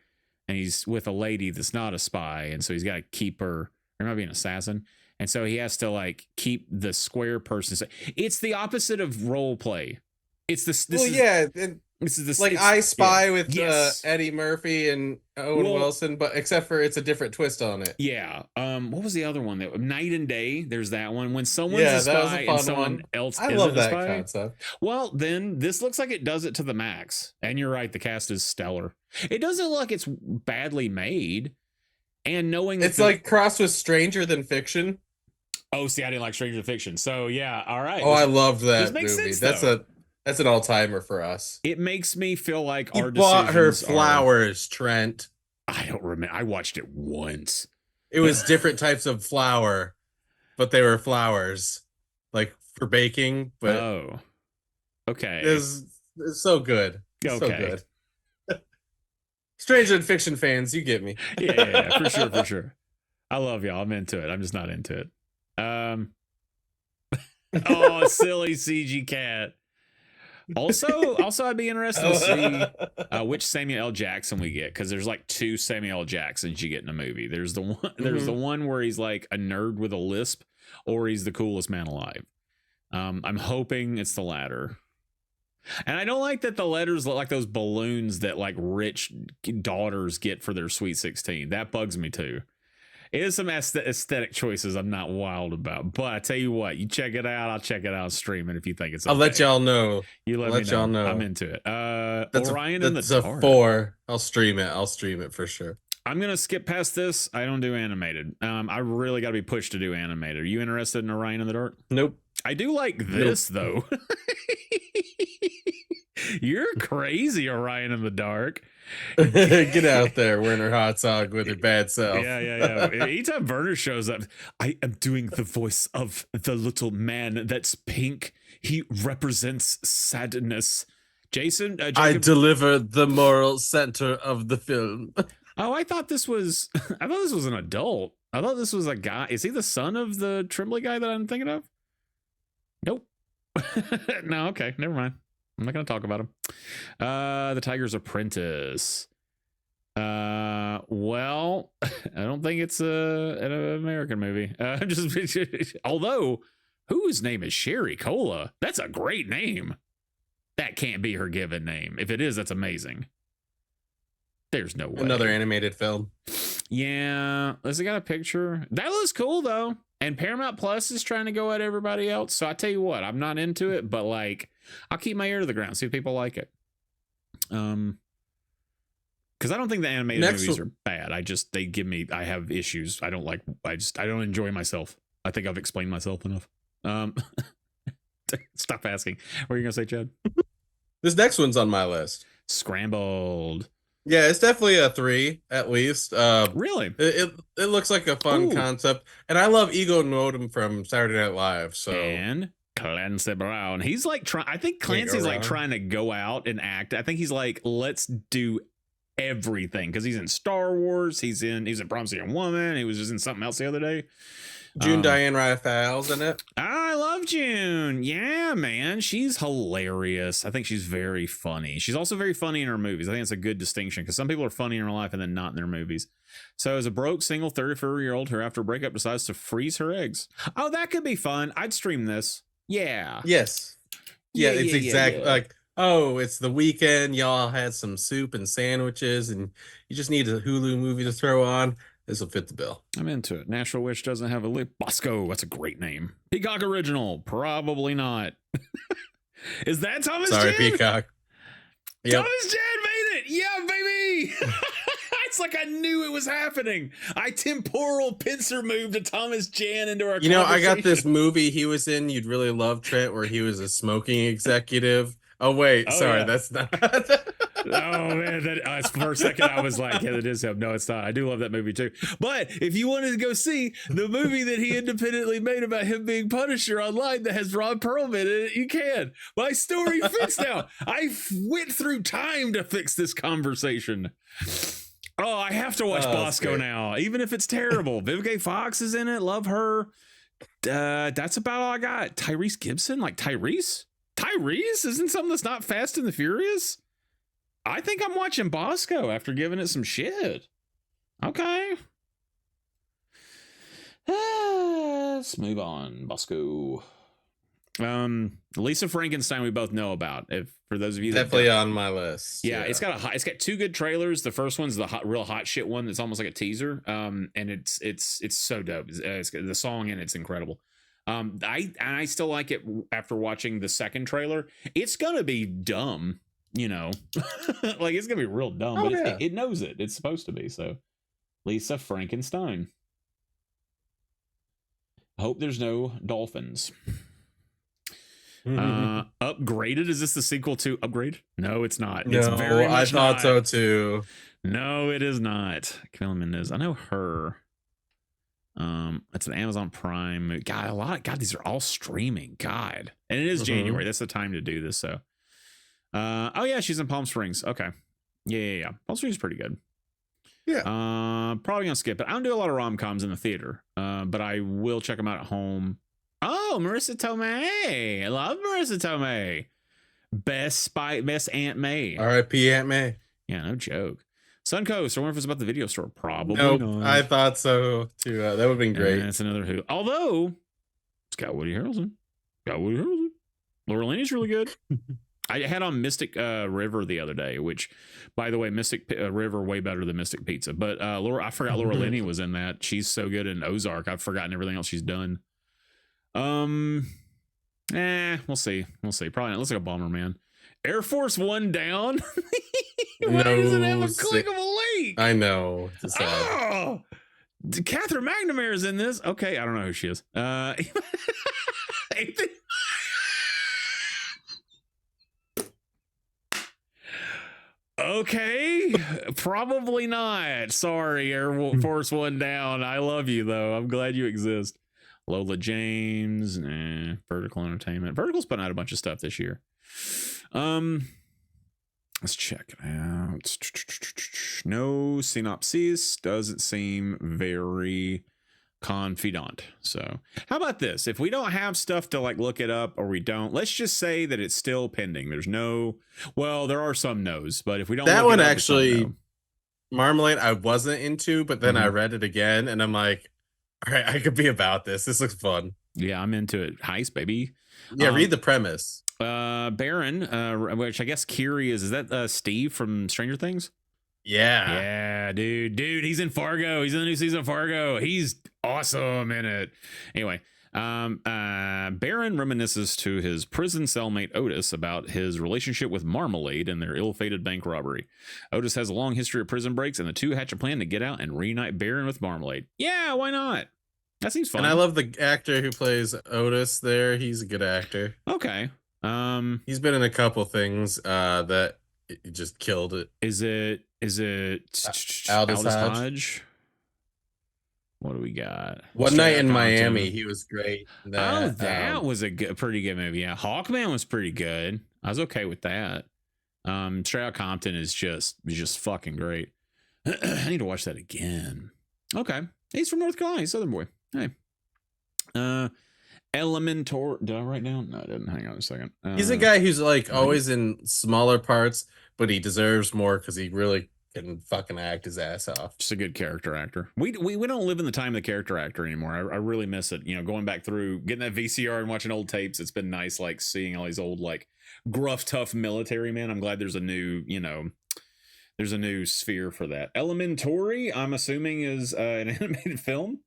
and he's with a lady that's not a spy, and so he's got to keep her. Or might be an assassin. And so he has to like keep the square person. It's the opposite of role play. It's this. This is Like I Spy with yes. Eddie Murphy and Owen Wilson, but except for it's a different twist on it. Yeah. What was the other one? That Night and Day. There's that one. When someone's a Yeah, that was a spy and fun someone one. else I isn't love a that spy. concept. Well, then this looks like it does it to the max. And you're right, the cast is stellar. It doesn't look like it's badly made. And knowing that It's like crossed with Stranger Than Fiction. oh, see, I didn't like Stranger Fiction. So yeah, all right. Oh, I loved This that makes movie. sense though. That's an all-timer for us. It makes me feel like He our bought her decisions flowers, Trent. I don't remember. I watched it once. It was different types of flour, but they were flowers, like for baking. But oh, okay. it's so good. It's so good. Stranger Than Fiction fans, you get me. Yeah, for sure, for sure. I love y'all. I'm into it. I'm just not into it. Oh, silly CG cat. Also, I'd be interested to see which Samuel L. Jackson we get, because there's like 2 Samuel L. Jacksons you get in a movie. There's the one, the one where he's like a nerd with a lisp, or he's the coolest man alive. I'm hoping it's the latter. And I don't like that the letters look like those balloons that like rich daughters get for their sweet 16. That bugs me too. It is some aesthetic choices I'm not wild about, but I tell you what, you check it out. I'll check it out streaming if you think it's okay. I'll let y'all know. You let me y'all know. I'm into it. Orion in the Dark. That's a 4. I'll stream it for sure. I'm gonna skip past this. I don't do animated. I really got to be pushed to do animated. Are you interested in Orion in the Dark? Nope. I do like this though. You're crazy, Orion in the Dark. Get out there, Werner Herzog with your bad self. Yeah. Anytime Werner shows up, I am doing the voice of the little man that's pink. He represents sadness. Jason, I deliver the moral center of the film. Oh, I thought this was an adult. I thought this was a guy. Is he the son of the Tremblay guy that I'm thinking of? Nope. No, okay, never mind. I'm not going to talk about him. The Tiger's Apprentice. Well, I don't think it's an American movie. Although, whose name is Sherry Cola? That's a great name. That can't be her given name. If it is, that's amazing. There's no way. Another animated film. Yeah. Has it got a picture? That looks cool, though. And Paramount Plus is trying to go at everybody else. So I tell you what, I'm not into it, but like, I'll keep my ear to the ground, see if people like it. Because I don't think the animated movies are bad. I have issues. I don't enjoy myself. I think I've explained myself enough. Stop asking. What are you going to say, Chad? This next one's on my list. Scrambled. Yeah, it's definitely a 3 at least. Really? It looks like a fun concept, and I love Ego Nwodim from Saturday Night Live. So and Clancy Brown, he's like I think Clancy's like trying to go out and act. I think he's like, let's do everything, because he's in Star Wars. He's in Promising Young Woman. He was just in something else the other day. June Diane Raphael's in it. I love June. Yeah, man. She's hilarious. I think she's very funny. She's also very funny in her movies. I think it's a good distinction, because some people are funny in real life and then not in their movies. So as a broke, single 34-year-old who after a breakup decides to freeze her eggs. Oh, that could be fun. I'd stream this. Yeah. Yes. Yeah, it's exactly like, oh, it's the weekend. Y'all had some soup and sandwiches, and you just need a Hulu movie to throw on. This will fit the bill. I'm into it. Nashville Witch doesn't have a lip. Bosco, that's a great name. Peacock original, probably not. Is that Thomas Jan? Sorry, Peacock. Yep. Thomas Jan made it. Yeah, baby. It's like I knew it was happening. I temporal pincer moved to Thomas Jan into our conversation. I got this movie he was in you'd really love, Trent, where he was a smoking executive. Oh, wait. Sorry, that's not. Oh man, for a second I was like, yeah, that is him. No, it's not. I do love that movie too. But if you wanted to go see the movie that he independently made about him being Punisher online that has Ron Perlman in it, you can. My story fixed now. I went through time to fix this conversation. Oh, I have to watch Bosco now, even if it's terrible. Vivica Fox is in it. Love her. That's about all I got. Tyrese Gibson, like Tyrese isn't something that's not Fast and the Furious. I think I'm watching Bosco after giving it some shit. Okay. Let's move on. Bosco. Lisa Frankenstein, we both know about. If for those of you definitely on my list. Yeah, it's got two good trailers. The first one's the real hot shit one that's almost like a teaser. And it's so dope. The song in it's incredible. I still like it after watching the second trailer. It's gonna be dumb, like it's gonna be real dumb, but it knows it. It's supposed to be. So, Lisa Frankenstein. I hope there's no dolphins. Upgraded, is this the sequel to Upgrade? No, it's not. No, it's very much I thought not. so too. No, it is not. Camila Mendes, I know her. It's an Amazon Prime movie. God, these are all streaming. God, and it is January. That's the time to do this. So, oh yeah, she's in Palm Springs. Okay, yeah. Palm Springs is pretty good. Yeah. Probably gonna skip it. I don't do a lot of rom-coms in the theater, but I will check them out at home. Oh, Marissa Tomei. I love Marissa Tomei. Best Aunt May. R.I.P. Aunt May. Yeah, no joke. Suncoast. I wonder if it's about the video store. Probably nope, not. I thought so too. That would have been great. That's another who. Although it's got Woody Harrelson. Laura Linney's really good. I had on Mystic River the other day, which, by the way, Mystic River way better than Mystic Pizza. But I forgot Laura Linney was in that. She's so good in Ozark. I've forgotten everything else she's done. We'll see. Probably not. Looks like a bomber, man. Air Force One down. Why doesn't it have a clickable link? I know. Oh, Catherine McNamara is in this. Okay, I don't know who she is. Okay, probably not. Sorry, Air Force One down. I love you though. I'm glad you exist. Lola James, Vertical Entertainment. Vertical's putting out a bunch of stuff this year. Let's check it out. No synopsis. Doesn't seem very confidant. So how about this? If we don't have stuff to like look it up, or we don't, let's just say that it's still pending. There's no, well, there are some no's, but if we don't, that look one it up, actually, Marmalade, I wasn't into, but then I read it again and I'm like, all right, I could be about this. This looks fun. Yeah, I'm into it. Heist, baby. Yeah, read the premise. Baron, which I guess Kiri is that Steve from Stranger Things? Yeah, dude, he's in Fargo. He's in the new season of Fargo. He's awesome in it. Anyway, Baron reminisces to his prison cellmate Otis about his relationship with Marmalade and their ill-fated bank robbery. Otis has a long history of prison breaks, and the two hatch a plan to get out and reunite Baron with Marmalade. Yeah, why not? That seems fun. And I love the actor who plays Otis there. He's a good actor. Okay. He's been in a couple things that just killed it. Is it Aldous Hodge? What do we got? One Night in Miami. He was great. That was a pretty good movie. Yeah, Hawkman was pretty good. I was okay with that. Straight Outta Compton is just fucking great. I need to watch that again. Okay, he's from North Carolina. He's a Southern boy. Hey, Elementor. Did I write down? No, I didn't. Hang on a second. He's a guy who's like always in smaller parts, but he deserves more because he really can fucking act his ass off. Just a good character actor. We don't live in the time of the character actor anymore. I really miss it. Going back through getting that VCR and watching old tapes. It's been nice, like seeing all these old like gruff, tough military men. I'm glad there's a new, there's a new sphere for that. Elementori, I'm assuming, is an animated film.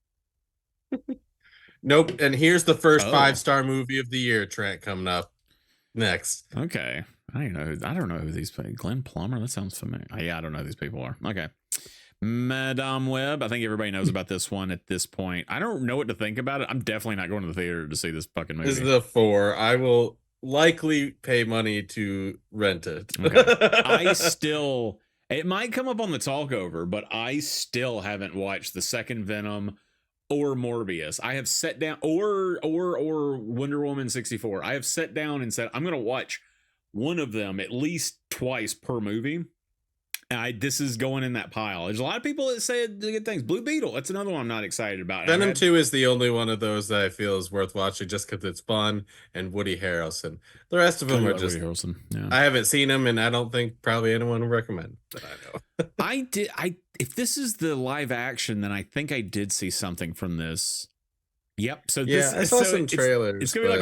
Nope. And here's the first 5-star movie of the year, Trent, coming up next. Okay. I don't know who these people. Glenn Plummer. That sounds familiar. Yeah, I don't know who these people are. Okay. Madame Web. I think everybody knows about this one at this point. I don't know what to think about it. I'm definitely not going to the theater to see this fucking movie. This is the 4. I will likely pay money to rent it. Okay. It might come up on the TalkOver, but I still haven't watched the second Venom or Morbius. I have sat down, or Wonder Woman 64. I have sat down and said, I'm going to watch one of them at least twice per movie. This is going in that pile. There's a lot of people that say good things. Blue Beetle, that's another one I'm not excited about. Venom 2 is the only one of those that I feel is worth watching just because it's fun, and Woody Harrelson. The rest of them are just... Woody Harrelson, yeah. I haven't seen them, and I don't think probably anyone would recommend that I know. If this is the live action, then I think I did see something from this Yep. So Yeah, I saw some trailers. It's gonna be like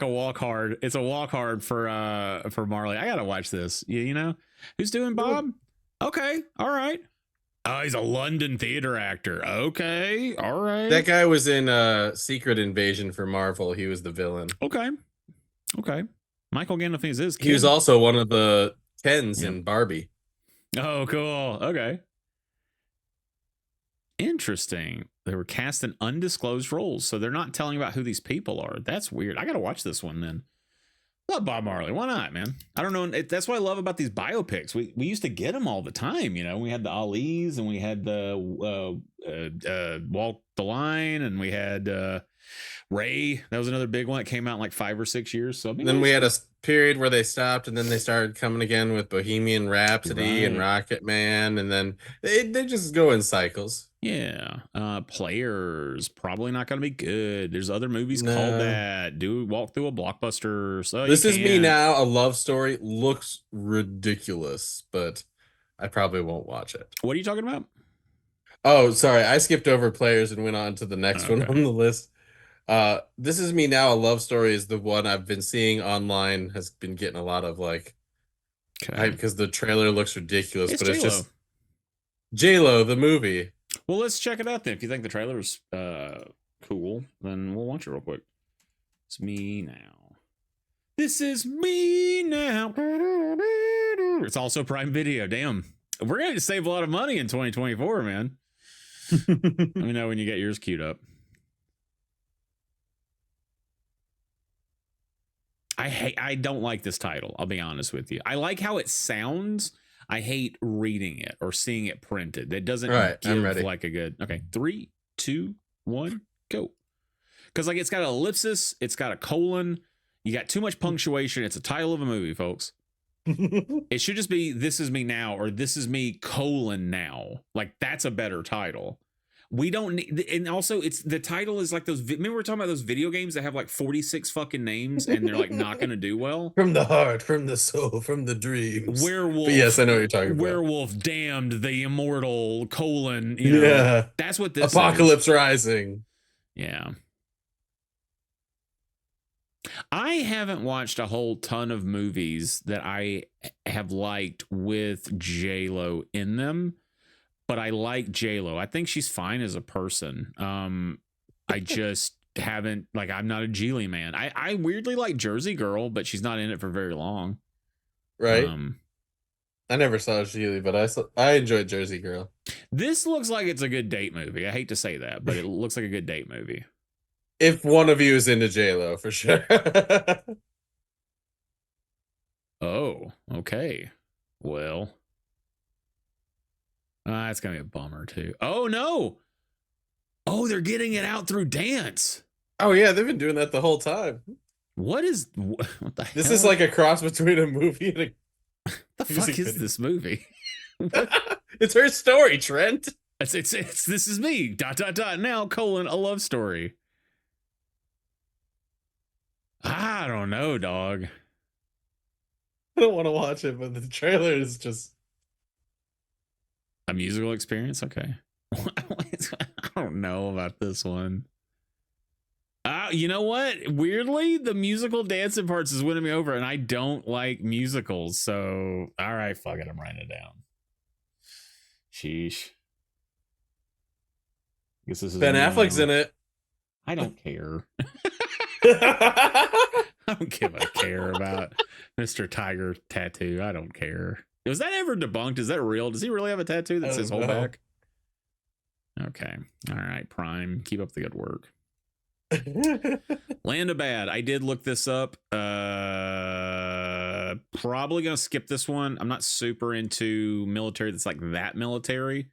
a walk hard. It's a walk hard for Marley. I gotta watch this. You know who's doing Bob? Okay, all right. Oh, he's a London theater actor. Okay, all right. That guy was in Secret Invasion for Marvel. He was the villain. Okay, okay. Michael Gandolfini is his kid. He was also one of the Kens in Barbie. Oh, cool. Okay. Interesting. They were cast in undisclosed roles, so they're not telling about who these people are. That's weird. I gotta watch this one then. Love Bob Marley. Why not, man? I don't know. That's what I love about these biopics. We used to get them all the time. You know, we had the Ali's and we had the Walk the Line, and we had Ray. That was another big one that came out in like 5 or 6 years. So then we had a period where they stopped, and then they started coming again with Bohemian Rhapsody and Rocket Man, and then they just go in cycles. Yeah. Players probably not going to be good. There's other movies called that. Do Walk Through a Blockbuster. So This Is Me Now, a love story, looks ridiculous, but I probably won't watch it. What are you talking about? Oh, sorry. I skipped over Players and went on to the next one on the list. This Is Me Now, a love story is the one I've been seeing online, has been getting a lot of like hype because the trailer looks ridiculous, but it's just J-Lo, the movie. Well, let's check it out then. If you think the trailer's cool, then we'll watch it real quick. It's me now. This is me now. It's also Prime Video. Damn. We're going to save a lot of money in 2024, man. Let me know when you get yours queued up. I don't like this title. I'll be honest with you. I like how it sounds. I hate reading it or seeing it printed. It doesn't give like a good. Okay, 3, 2, 1, go. Because like it's got an ellipsis, it's got a colon. You got too much punctuation. It's a title of a movie, folks. It should just be "This Is Me Now" or "This Is Me colon now." Like that's a better title. We don't need, and also it's the title is like those. Remember we were talking about those video games that have like 46 fucking names and they're like not going to do well. From the heart, from the soul, from the dreams. Werewolf. But yes, I know what you're talking about. Werewolf, damned, the immortal colon. You know, yeah, that's what this Apocalypse is. Rising. Yeah. I haven't watched a whole ton of movies that I have liked with J-Lo in them. But I like J-Lo. I think she's fine as a person. I just haven't, like, I'm not a Geely man. I weirdly like Jersey Girl, but she's not in it for very long. Right. I never saw Geely, but I enjoyed Jersey Girl. This looks like it's a good date movie. I hate to say that, but it looks like a good date movie. If one of you is into J-Lo, for sure. Oh, okay. Well. It's going to be a bummer, too. Oh, no. Oh, they're getting it out through dance. Oh, yeah. They've been doing that the whole time. What the This hell? is like a cross between a movie and a... The fuck is this movie? It's her story, Trent. It's This Is Me, ... now, colon, a love story. I don't know, dog. I don't want to watch it, but the trailer is just... A musical experience? Okay. I don't know about this one. You know what? Weirdly, the musical dancing parts is winning me over, and I don't like musicals. So, all right, fuck it. I'm writing it down. Sheesh. I guess this is Ben Affleck's in it. I don't care. I don't give a care about Mr. Tiger tattoo. I don't care. Was that ever debunked? Is that real? Does he really have a tattoo that says hold back? Okay. All right, Prime. Keep up the good work. Land of Bad. I did look this up. Probably going to skip this one. I'm not super into military that's like that military.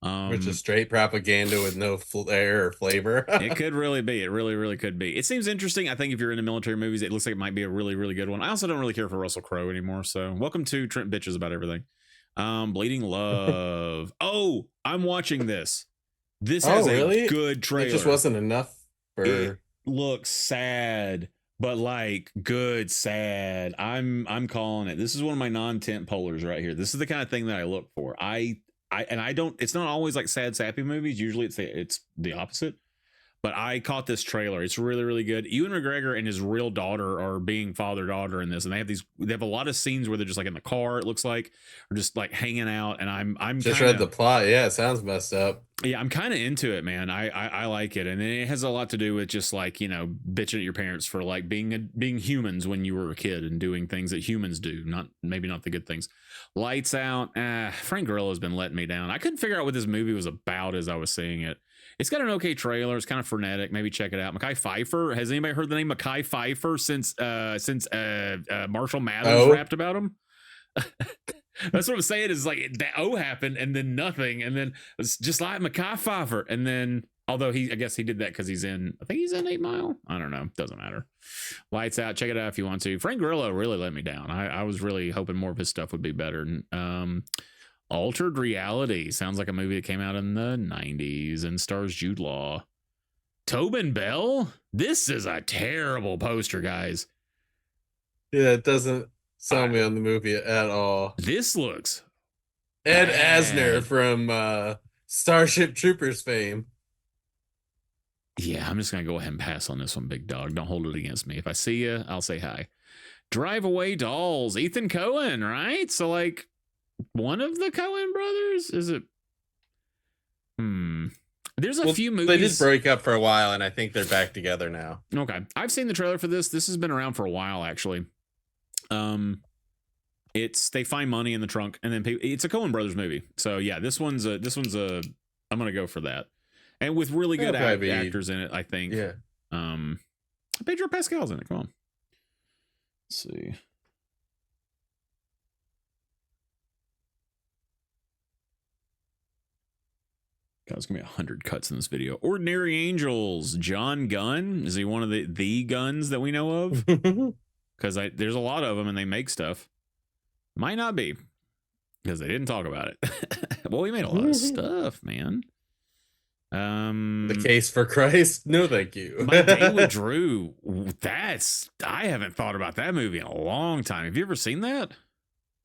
Which is straight propaganda with no flair or flavor. It could really be. It really, really could be. It seems interesting. I think if you're into military movies, it looks like it might be a really, really good one. I also don't really care for Russell Crowe anymore. So welcome to Trent Bitches About Everything. Bleeding Love. Oh, I'm watching this. This has a good trailer. It just wasn't enough for... It looks sad, but like good sad. I'm calling it. This is one of my non-tent polars right here. This is the kind of thing that I look for. I don't, it's not always like sad, sappy movies. Usually it's the opposite, But I caught this trailer. It's really, really good. Ewan McGregor and his real daughter are being father-daughter in this, and they have a lot of scenes where they're just like in the car, it looks like, or just like hanging out. And I'm Just kinda, read the plot. Yeah, it sounds messed up. yeah, I'm kind of into it, man. I like it, and it has a lot to do with just like, you know, bitching at your parents for like being humans when you were a kid and doing things that humans do, maybe not the good things. Lights Out. Frank Grillo has been letting me down. I couldn't figure out what this movie was about as I was seeing it. It's got an okay trailer. It's kind of frenetic. Maybe check it out. Mekhi Phifer. Has anybody heard the name Mekhi Phifer since Marshall Mathers rapped about him? That's what I'm saying. Is like that O happened and then nothing, and then it's just like Mekhi Phifer, and then although I guess he did that because I think he's in 8 Mile. I don't know. Doesn't matter. Lights Out. Check it out if you want to. Frank Grillo really let me down. I was really hoping more of his stuff would be better. Altered Reality sounds like a movie that came out in the 90s and stars Jude Law. Tobin Bell? This is a terrible poster, guys. Yeah, it doesn't sell me on the movie at all. This looks Ed bad. Asner from Starship Troopers fame. Yeah, I'm just going to go ahead and pass on this one, big dog. Don't hold it against me. If I see you, I'll say hi. Drive Away Dolls. Ethan Coen, right? So like one of the Coen brothers? Is it? There's a few movies. They did break up for a while, and I think they're back together now. Okay. I've seen the trailer for this. This has been around for a while, actually. They find money in the trunk, and then it's a Coen Brothers movie. So yeah, this one's a I'm gonna go for that. And with really good actors in it, I think. Yeah. Pedro Pascal's in it. Come on. Let's see. God, there's gonna be 100 cuts in this video. Ordinary Angels. John Gunn. Is he one of the guns that we know of? Because there's a lot of them and they make stuff. Might not be, because they didn't talk about it. Well, we made a lot of stuff, man. The Case for Christ. No, thank you. My Day with Drew. I haven't thought about that movie in a long time. Have you ever seen that?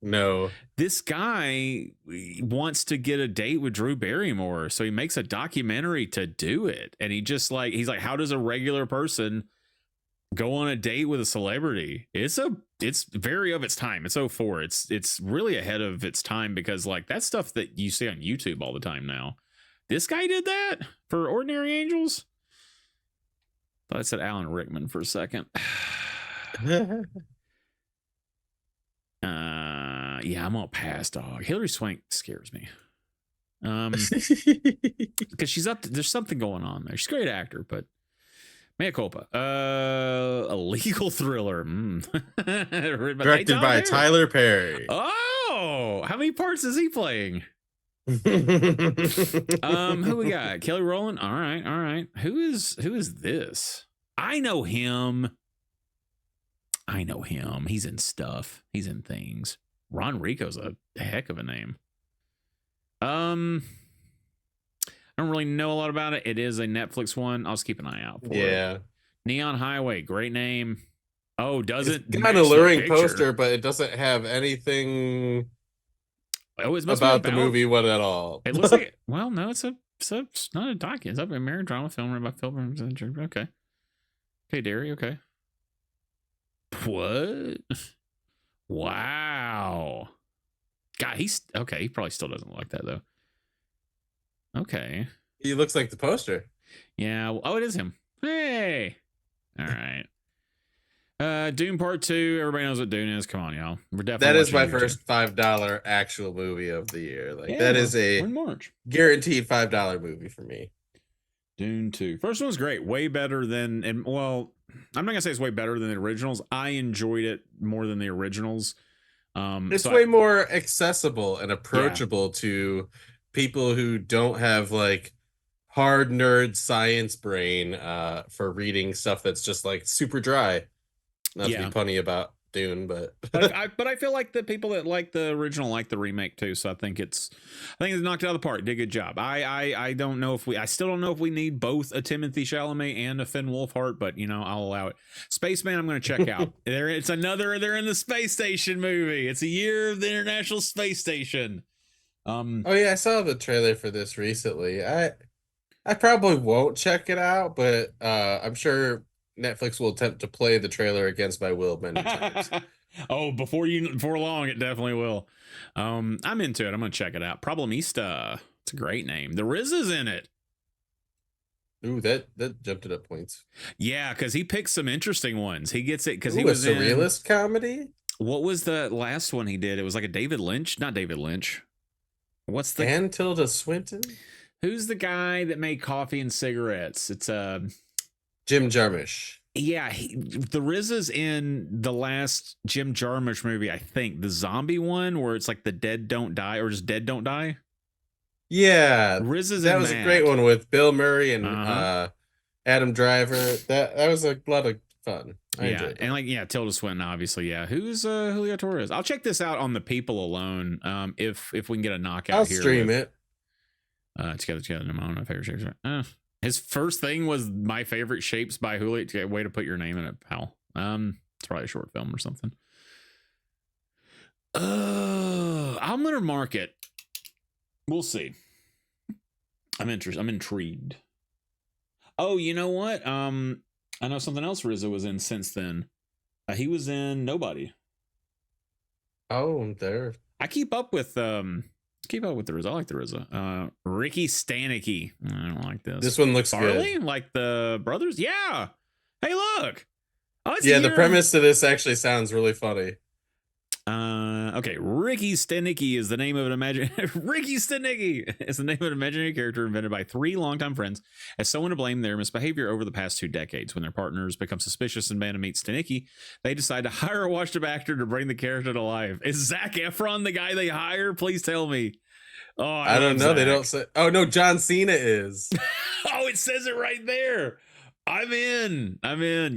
No. This guy wants to get a date with Drew Barrymore, so he makes a documentary to do it. And he's like, how does a regular person go on a date with a celebrity? It's very of its time. It's 04. It's really ahead of its time, because like that's stuff that you see on YouTube all the time now. This guy did that for Ordinary Angels. Thought I said Alan Rickman for a second. Yeah, I'm all past dog. Hilary Swank scares me. Because she's up there's something going on there. She's a great actor, but mea culpa. A legal thriller. Directed by Tyler Perry. Oh, how many parts is he playing? Who we got? Kelly Rowland. All right. Who is this? I know him. He's in stuff. He's in things. Ron Rico's a heck of a name. I don't really know a lot about it. It is a Netflix one. I'll just keep an eye out for it. Neon Highway, great name. Oh, doesn't it's kind of alluring poster, but it doesn't have anything about the movie what at all. It looks like well, no, it's not a document. It's a married drama film written by Phil. Okay. Okay, Derry, okay. What? Wow. God, he's okay. He probably still doesn't like that though. Okay. He looks like the poster. Yeah. Well, oh, it is him. Hey. All right. Dune Part 2. Everybody knows what Dune is. Come on, y'all. We're definitely that is my first $5 actual movie of the year. Like that is a March guaranteed $5 movie for me. Dune 2. First one's great. Way better than, and well, I'm not gonna say it's way better than the originals. I enjoyed it more than the originals. It's way more accessible and approachable to people who don't have like hard nerd science brain for reading stuff that's just like super dry. Not to be punny about Dune, but I feel like the people that like the original like the remake too. So I think it's knocked it out of the park. Did a good job. I don't know if I still don't know if we need both a Timothy Chalamet and a Finn Wolfhard, but you know, I'll allow it. Spaceman, I'm going to check out. They're in the space station movie. It's a year of the International Space Station. Oh yeah, I saw the trailer for this recently. I probably won't check it out, but I'm sure Netflix will attempt to play the trailer against my will many times. Oh, before long, it definitely will. I'm into it. I'm gonna check it out. Problemista. It's a great name. The Riz is in it. Ooh, that jumped it up points. Yeah, because he picked some interesting ones. He gets it because he Ooh, a was in. surrealist comedy. What was the last one he did? It was like a David Lynch, not David Lynch. What's the And Tilda Swinton? Who's the guy that made coffee and cigarettes? It's Jim Jarmusch. yeah, the RZA's in the last Jim Jarmusch movie, I think, the zombie one where it's like the dead don't die or just dead don't die. Yeah, RZA's that in was that. a great one with Bill Murray and Uh-huh. Adam Driver. That was a lot of fun. I enjoyed it. And like Tilda Swinton, obviously. Yeah, who's Julio Torres? I'll check this out on the People alone. If we can get a knockout I'll here. stream it. Together in my favorite shapes. His first thing was my favorite shapes by Julio. Way to put your name in it, pal. It's probably a short film or something. I'm gonna mark it. We'll see. I'm interested. I'm intrigued. Oh, you know what? I know something else RZA was in since then. He was in Nobody. Oh, there. I keep up with the RZA. I like the RZA. Ricky Stanicky. I don't like this. This one looks Farley? good. Like the brothers? Yeah. Hey, look. Oh, Yeah, the premise to this actually sounds really funny. Okay, Ricky Stanicky is the name of an Ricky Stanicky is the name of an imaginary character invented by three longtime friends as someone to blame their misbehavior over the past 2 decades. When their partners become suspicious and demand to meet Stanicky, they decide to hire a washed-up actor to bring the character to life. Is Zac Efron the guy they hire? Please tell me. Oh, I don't know. Zach. They don't say. Oh no, John Cena is. Oh, it says it right there. I'm in.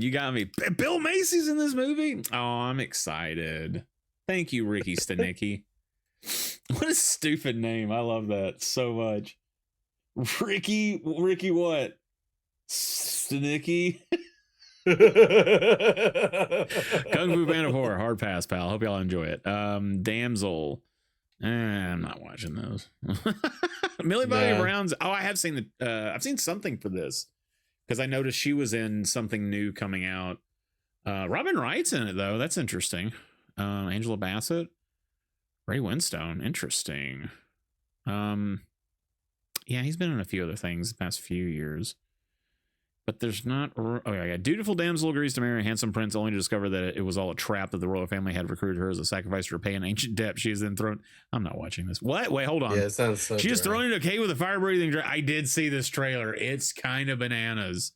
You got me. Bill Macy's in this movie. Oh, I'm excited. Thank you, Ricky Stanicky. What a stupid name. I love that so much. Ricky what? Stanicky? Kung Fu Band of Horror. Hard pass, pal. Hope y'all enjoy it. Damsel. I'm not watching those. Millie Bobby Brown's. Oh, I have seen I've seen something for this because I noticed she was in something new coming out. Robin Wright's in it though. That's interesting. Angela Bassett, Ray Winstone, interesting. Yeah, he's been in a few other things the past few years, but there's not. Oh yeah, dutiful damsel agrees to marry a handsome prince, only to discover that it was all a trap that the royal family had recruited her as a sacrifice to repay an ancient debt. She is then thrown. I'm not watching this. What? Wait, hold on. Yeah, it sounds so. She is thrown into a cave with a fire-breathing dragon. I did see this trailer. It's kind of bananas.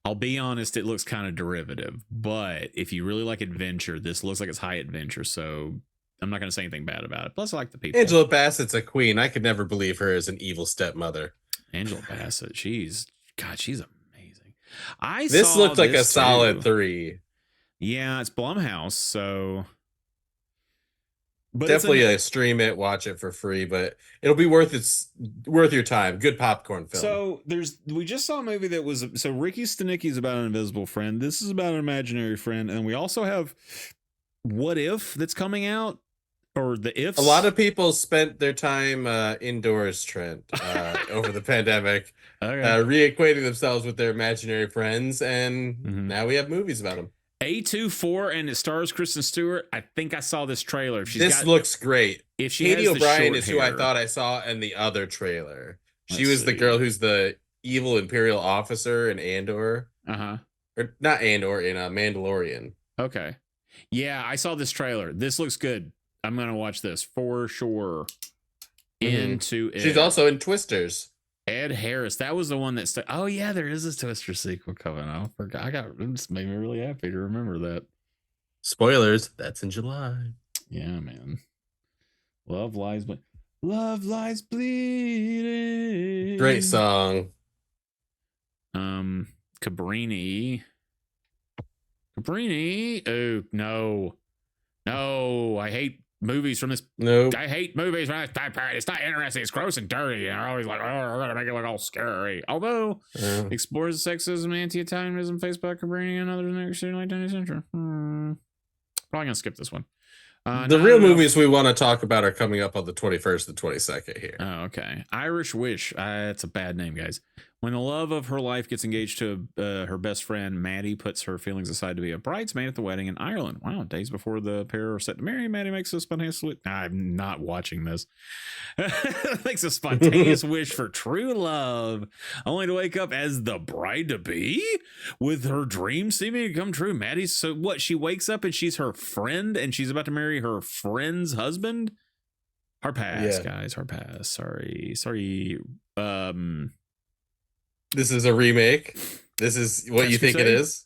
I'll be honest, it looks kind of derivative, but if you really like adventure, this looks like it's high adventure, so I'm not going to say anything bad about it. Plus, I like the people. Angela Bassett's a queen. I could never believe her as an evil stepmother. Angela Bassett, she's amazing. This looked like a solid 3. Yeah, it's Blumhouse, so... But definitely stream it, watch it for free, but it'll be worth your time. Good popcorn film. So we just saw a movie that was Ricky Stanicky is about an invisible friend. This is about an imaginary friend, and we also have What If that's coming out, or the Ifs. A lot of people spent their time indoors, Trent, over the pandemic, reacquainting themselves with their imaginary friends, and now we have movies about them. A24, and it stars Kristen Stewart. I think I saw this trailer. This looks great. If she Katie has O'Brien is who I thought I saw in the other trailer. She was the girl who's the evil Imperial officer in Andor. Or not Andor, in Mandalorian. Okay. Yeah, I saw this trailer. This looks good. I'm going to watch this for sure. Into it. She's also in Twisters. Ed Harris. That was the one that oh yeah, there is a Twister sequel coming out. I forgot. It just made me really happy to remember that. Spoilers, that's in July. Yeah, man. Love Lies Bleeding. Great song. Cabrini. Oh no, I hate movies from this. Nope. I hate movies from this time period. It's not interesting. It's gross and dirty. And they're always like, oh, we're gonna make it look all scary. Although explores sexism, anti-Italianism faced by Cabrini and others in the extreme late 20th century. Probably gonna skip this one. The real movies we want to talk about are coming up on the 21st and 22nd here. Oh, okay. Irish Wish. That's a bad name, guys. When the love of her life gets engaged to her best friend, Maddie puts her feelings aside to be a bridesmaid at the wedding in Ireland. Wow, days before the pair are set to marry, Maddie makes a spontaneous wish. I'm not watching this. Makes a spontaneous wish for true love, only to wake up as the bride-to-be with her dreams seeming to come true. Maddie's so what? She wakes up and she's her friend and she's about to marry her friend's husband? Hard pass, guys. Hard pass. Sorry. This is a remake. This is what you think it is.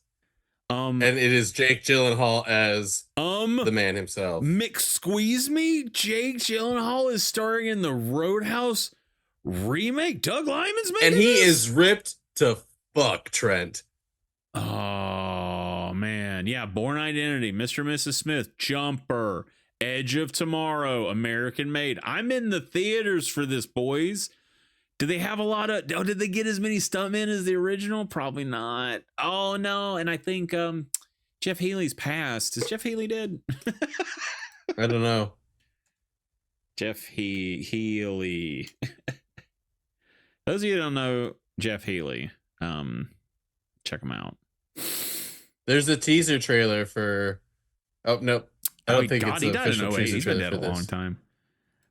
And it is Jake Gyllenhaal as the man himself. Squeeze me. Jake Gyllenhaal is starring in the Roadhouse remake. Doug Liman's making and he this? Is ripped to fuck, Trent. Oh man, yeah. Born Identity, Mr. and Mrs. Smith, Jumper, Edge of Tomorrow, American Made. I'm in the theaters for this, boys. Do they have a lot of... Oh, did they get as many stuntmen as the original? Probably not. Oh, no. And I think Jeff Healey's passed. Is Jeff Healey dead? I don't know. Jeff Healey. Those of you that don't know Jeff Healey, check him out. There's a teaser trailer for... Oh, nope. I don't think God, it's an official teaser He's been trailer dead for a long this. time.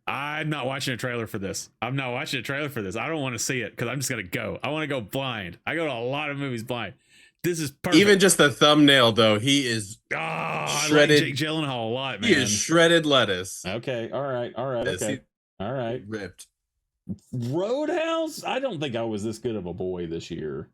I'm not watching a trailer for this. I don't want to see it because I'm just going to go. I want to go blind. I go to a lot of movies blind. This is perfect. Even just the thumbnail, though, he is shredded. I like Jake Gyllenhaal a lot, man. He is shredded lettuce. Okay. All right. Yes, Okay. All right. Ripped. Roadhouse? I don't think I was this good of a boy this year.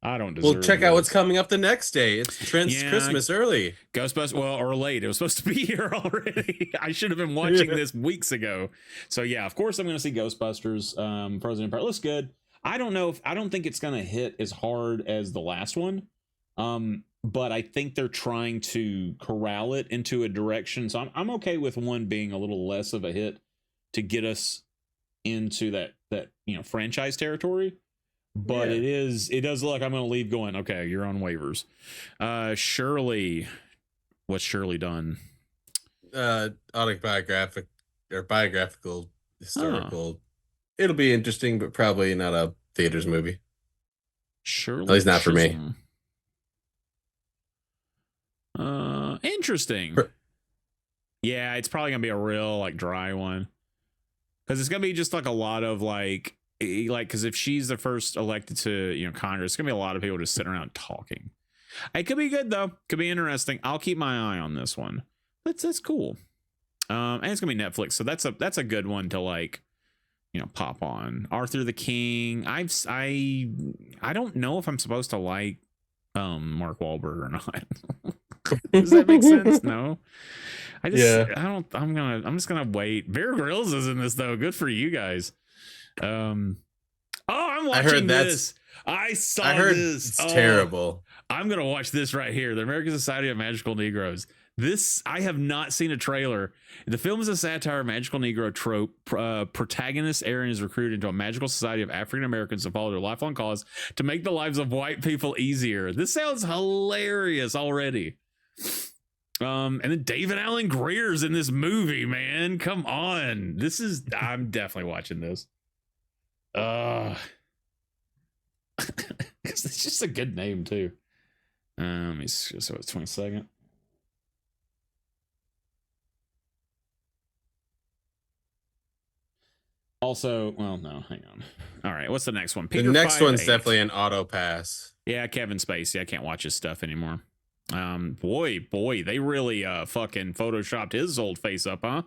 I don't deserve. Well, check out what's coming up the next day. It's Trent's Christmas early. Ghostbusters, or late. It was supposed to be here already. I should have been watching this weeks ago. So yeah, of course I'm going to see Ghostbusters. Frozen Empire looks good. I don't think it's going to hit as hard as the last one. But I think they're trying to corral it into a direction. So I'm okay with one being a little less of a hit to get us into that franchise territory. But it does look, I'm going to leave going, okay, you're on waivers. Shirley, what's Shirley done? Autobiographical or biographical, historical. It'll be interesting, but probably not a theaters movie. Shirley. At least not for me. Interesting. Yeah, it's probably going to be a real dry one. Because it's going to be just a lot of because if she's the first elected to Congress, it's gonna be a lot of people just sitting around talking. It could be good though, could be interesting. I'll keep my eye on this one. That's cool. And it's gonna be Netflix, so that's a good one to pop on. Arthur the King. I don't know if I'm supposed to like Mark Wahlberg or not. Does that make sense? No. I'm just gonna wait. Bear Grylls is in this though. Good for you guys. I'm watching this. I heard this. It's terrible. I'm gonna watch this right here. The American Society of Magical Negroes. This, I have not seen a trailer. The film is a satire of magical Negro trope. Protagonist Aaron is recruited into a magical society of African Americans to follow their lifelong cause to make the lives of white people easier. This sounds hilarious already. And then David Allen Greer's in this movie, man. Come on. I'm definitely watching this. It's just a good name too. Let me see. So it's 22nd. Also, well, no, hang on. All right, what's the next one? The next one's definitely an auto pass. Yeah, Kevin Spacey. I can't watch his stuff anymore. Boy, they really fucking photoshopped his old face up, huh?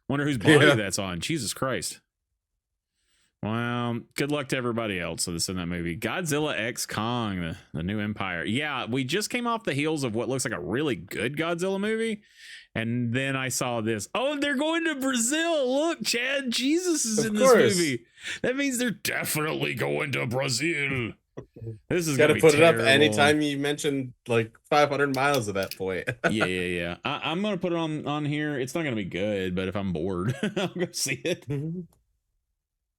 Wonder whose body that's on. Jesus Christ. Well, good luck to everybody else that's in that movie. Godzilla X Kong, the new Empire. Yeah, we just came off the heels of what looks like a really good Godzilla movie. And then I saw this. Oh, they're going to Brazil. Look, Chad, Jesus is in this movie. That means they're definitely going to Brazil. This is got to put terrible. It up anytime you mention 500 miles at that point. yeah. I'm going to put it on here. It's not going to be good, but if I'm bored, I'll go see it.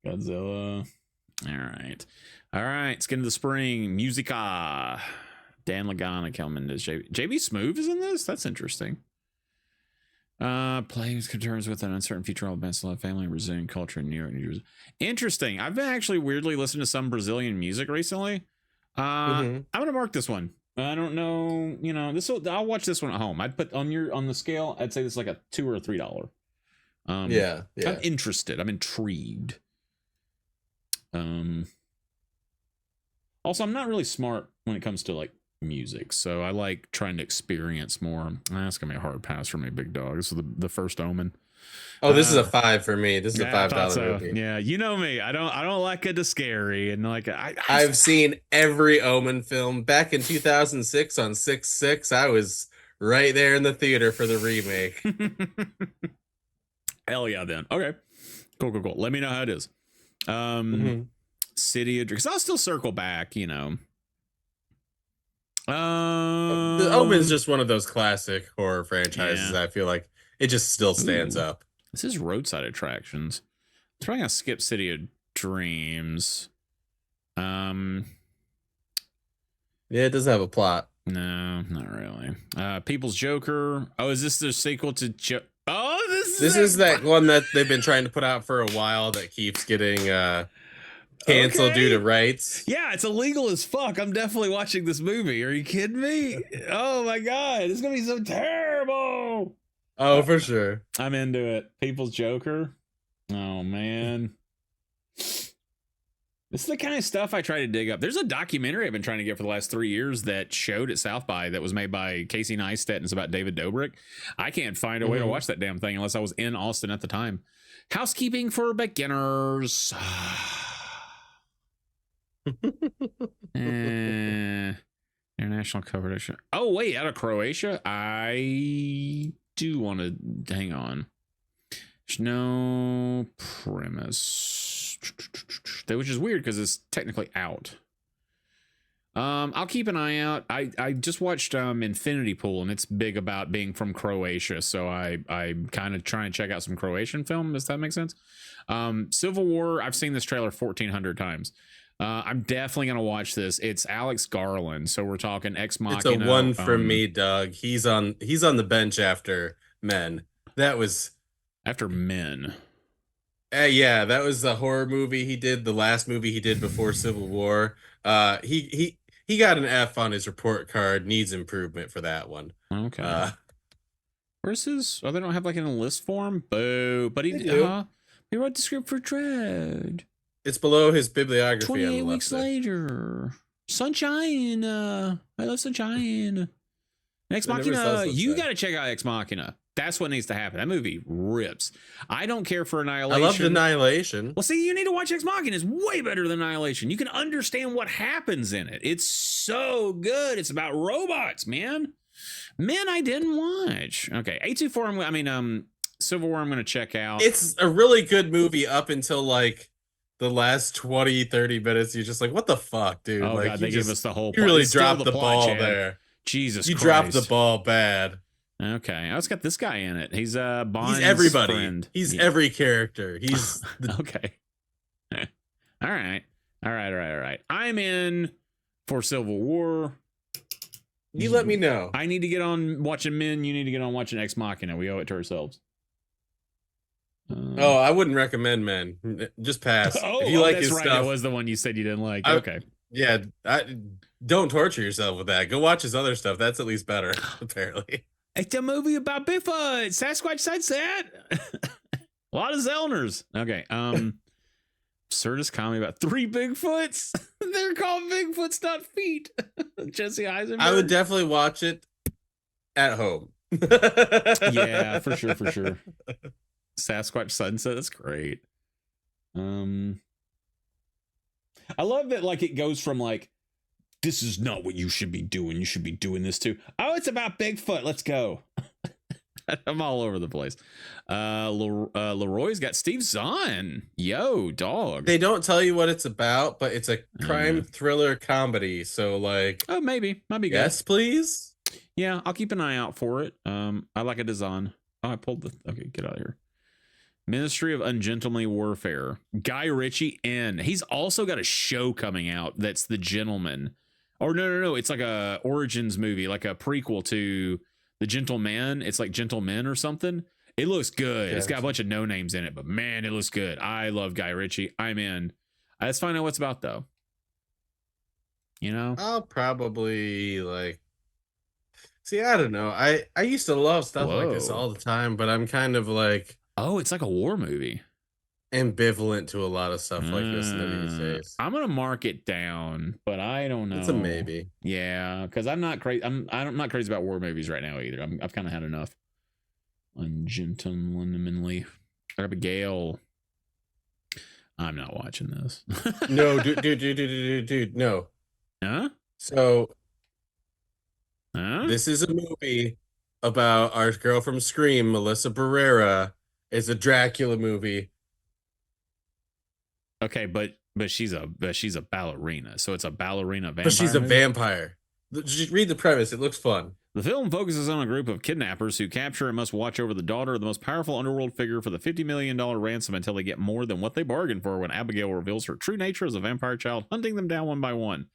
Godzilla. All right. Let's get into the spring. Musica. Dan Lagana coming as JB Smoove is in this. That's interesting. Playing concerns with an uncertain future of events, love, family, Brazilian culture in New York, New Jersey. Interesting. I've been actually weirdly listening to some Brazilian music recently. I'm gonna mark this one. I don't know, you know, I'll watch this one at home. I'd put on the scale, I'd say this is like a $2 or $3. Yeah. I'm interested. I'm intrigued. Also, I'm not really smart when it comes to like music, so I like trying to experience more. That's gonna be a hard pass for me, big dog. This is the first Omen. Oh, this is a 5 for me. This is a Yeah, I thought $5 so. movie. Yeah, you know me. I don't like it to scary, and like I've seen every Omen film. Back in 2006 on 6/6, I was right there in the theater for the remake. Hell yeah, then. Okay, cool. Let me know how it is. City of Dreams. I'll still circle back, you know. The Omen's just one of those classic horror franchises. Yeah. I feel like it just still stands up. This is roadside attractions. I'm trying to skip City of Dreams. Yeah, it does have a plot. No, not really. People's Joker. Oh, is this the sequel to Oh, this is that one that they've been trying to put out for a while that keeps getting canceled due to rights. Yeah, it's illegal as fuck. I'm definitely watching this movie. Are you kidding me? Oh my god, it's gonna be so terrible. Oh, for sure. I'm into it. People's Joker. Oh man. This is the kind of stuff I try to dig up. There's a documentary I've been trying to get for the last 3 years that showed at South by that was made by Casey Neistat and it's about David Dobrik. I can't find a way to watch that damn thing unless I was in Austin at the time. Housekeeping for beginners. International coverage. Oh, wait, out of Croatia? I do want to hang on. There's no premise, which is weird because it's technically out. I'll keep an eye out. I just watched Infinity Pool, and it's big about being from Croatia, so I kind of try and check out some Croatian film. Does that make sense? Civil War. I've seen this trailer 1,400 times. I'm definitely gonna watch this. It's Alex Garland, so we're talking Ex Machina. It's a 1 from me, Doug. He's on the bench after Men. That was after Men. Yeah, that was the horror movie he did. The last movie he did before Civil War. He got an F on his report card. Needs improvement for that one. Okay. Where's his? Oh, they don't have like in a list form. Boo! But he wrote the script for Dread. It's below his bibliography. 28 weeks later. Sunshine. I love Sunshine. Ex Machina. You got to check out Ex Machina. That's what needs to happen. That movie rips. I don't care for Annihilation. I love Annihilation. Well, see, you need to watch Ex Machina. It's way better than Annihilation. You can understand what happens in it. It's so good. It's about robots, man. Men I didn't watch. Okay, 824. Civil War I'm going to check out. It's a really good movie up until like the last 20-30 minutes. You're just like, what the fuck, dude? Oh, like, God, they give us the whole plot. You really dropped the ball there. Jesus Christ. You dropped the ball bad. Okay, it's got this guy in it. He's Bond's He's everybody. friend. He's every character. He's okay. All right. I'm in for Civil War. You let me know. I need to get on watching Men. You need to get on watching Ex Machina. We owe it to ourselves. I wouldn't recommend Men. Just pass. If you like that's his right. stuff, That was the one you said you didn't like. Okay. Yeah, don't torture yourself with that. Go watch his other stuff. That's at least better, apparently. It's a movie about Bigfoot. Sasquatch Sunset. A lot of Zellners. Okay. Absurdist comedy about 3 Bigfoots. They're called Bigfoots, not feet. Jesse Eisenberg. I would definitely watch it at home. Yeah, for sure. Sasquatch Sunset. That's great. I love that. Like it goes from like, this is not what you should be doing. You should be doing this too. Oh, it's about Bigfoot. Let's go. I'm all over the place. Leroy's got Steve Zahn. Yo, dog. They don't tell you what it's about, but it's a crime thriller comedy. So like, oh, maybe. Might be good. Yes, please. Yeah, I'll keep an eye out for it. I like a design. Oh, I pulled the. Okay, get out of here. Ministry of Ungentlemanly Warfare. Guy Ritchie in. He's also got a show coming out that's The Gentleman. Or no. It's like a Origins movie, like a prequel to The Gentleman. It's like Gentlemen or something. It looks good. It's got a Gotcha. bunch of no names in it, but man, it looks good. I love Guy Ritchie. I'm in. Let's find out what's about though. You know? I'll probably like see, I don't know. I used to love stuff like this Whoa. all the time, but I'm kind of like Oh, it's like a war movie. ambivalent to a lot of stuff like this these days. I'm gonna mark it down, but I don't know. It's a maybe. Yeah, because I'm not crazy. I'm not crazy about war movies right now either. I've kind of had enough. Ungentlemanly. Abigail. I'm not watching this. No, dude, no. Huh? So Huh? this is a movie about our girl from Scream, Melissa Barrera. It's a Dracula movie. Okay, but she's a ballerina, so it's a ballerina vampire. But she's a movie? vampire. Just read the premise. It looks fun. The film focuses on a group of kidnappers who capture and must watch over the daughter of the most powerful underworld figure for the $50 million ransom until they get more than what they bargained for when Abigail reveals her true nature as a vampire child, hunting them down one by one.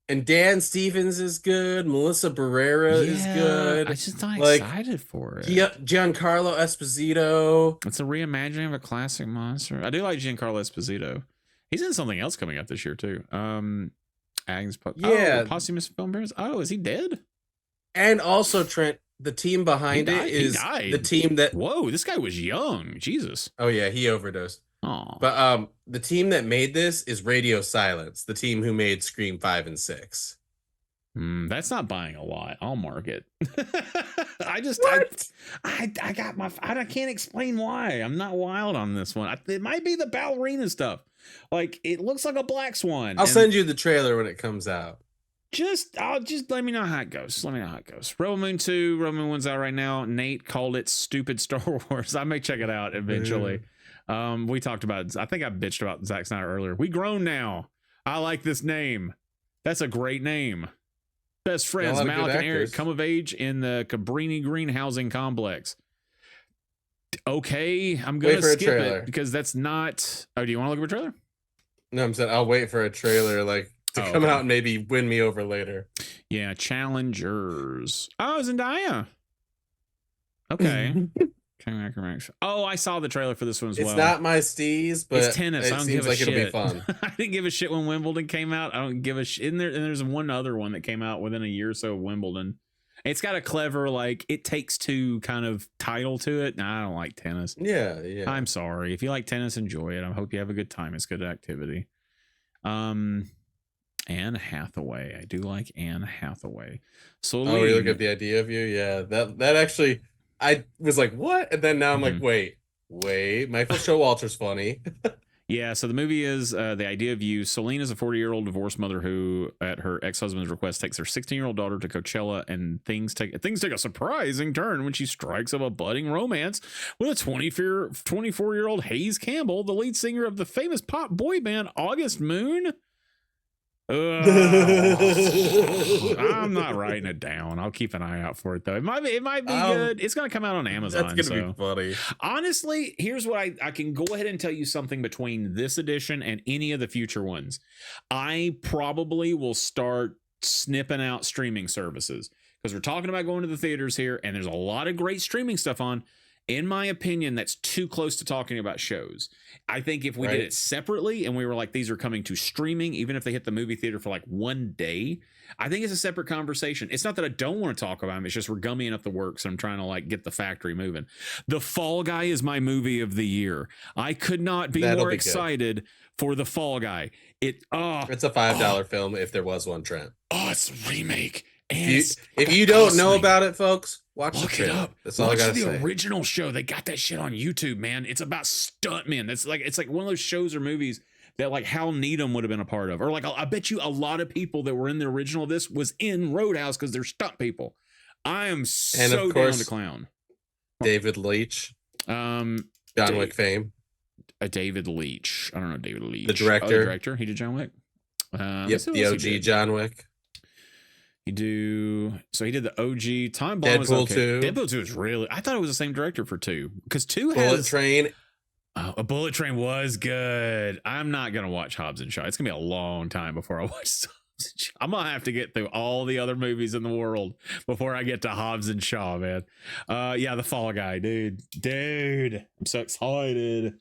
And Dan Stevens is good. Melissa Barrera is good. I'm just not Like, excited for it. Giancarlo Esposito. It's a reimagining of a classic monster. I do like Giancarlo Esposito. He's in something else coming up this year too. Agnes posthumous film appearance. Oh, is he dead? And also, Trent, the team behind it is the team that. Whoa, this guy was young. Jesus. Oh yeah, he overdosed. Oh, But the team that made this is Radio Silence, the team who made Scream 5 and 6. That's not buying a lot. I'll mark it. I can't explain why. I'm not wild on this one. It might be the ballerina stuff. Like, it looks like a black swan. I'll send you the trailer when it comes out. I'll just let me know how it goes. Rebel Moon 2, Rebel Moon 1's out right now. Nate called it stupid Star Wars. I may check it out eventually. We talked about, I think I bitched about Zack Snyder earlier. We grown now. I like this name. That's a great name. Best friends, Malik and Eric, come of age in the Cabrini Green housing complex. Okay, I'm going to skip it because that's not... Oh, do you want to look at a trailer? No, I'm saying I'll wait for a trailer to come out and maybe win me over later. Yeah, Challengers. Oh, Zendaya. Okay. Oh, I saw the trailer for this one as well. It's not my steez, but it's tennis. I don't give a shit. It'll be fun. I didn't give a shit when Wimbledon came out. I don't give a shit. And there's one other one that came out within a year or so of Wimbledon. It's got a clever, like, It Takes Two kind of title to it. Nah, I don't like tennis. Yeah. I'm sorry. If you like tennis, enjoy it. I hope you have a good time. It's good activity. Anne Hathaway. I do like Anne Hathaway. So you look at The Idea of You? Yeah, that actually... I was like, what? And then now I'm like, wait. Michael Showalter's funny. Yeah, so the movie is The Idea of You. Celine is a 40-year-old divorced mother who, at her ex-husband's request, takes her 16-year-old daughter to Coachella, and things take a surprising turn when she strikes up a budding romance with a 24-year-old Hayes Campbell, the lead singer of the famous pop boy band August Moon. I'm not writing it down. I'll keep an eye out for it though. It might be good. It's gonna come out on Amazon. That's gonna be funny. Honestly, here's what I can go ahead and tell you something between this edition and any of the future ones. I probably will start snipping out streaming services because we're talking about going to the theaters here, and there's a lot of great streaming stuff on. In my opinion, that's too close to talking about shows. I think if we did it separately and we were like, these are coming to streaming, even if they hit the movie theater for like one day, I think it's a separate conversation. It's not that I don't want to talk about them. It's just we're gummying up the works and I'm trying to like get the factory moving. The Fall Guy is my movie of the year. I could not be more excited for The Fall Guy. It's a $5 film if there was one, Trent. Oh, it's a remake. If you don't know about it, folks, look it up. That's all I gotta say. The original show. They got that shit on YouTube, man. It's about stuntmen. It's like one of those shows or movies that like Hal Needham would have been a part of, or like I bet you a lot of people that were in the original of this was in Roadhouse because they're stunt people. I am so down to clown. David Leitch, John Wick fame. David Leitch. I don't know David Leitch. The director. He did John Wick. Yep, the OG John Wick. He did the OG. Time Bomb was okay. 2. Deadpool 2 is really... I thought it was the same director for 2. Because 2 has... Bullet Train. A Bullet Train was good. I'm not going to watch Hobbs and Shaw. It's going to be a long time before I watch I'm gonna have to get through all the other movies in the world before I get to Hobbs and Shaw, man. Yeah, the Fall Guy, dude. I'm so excited.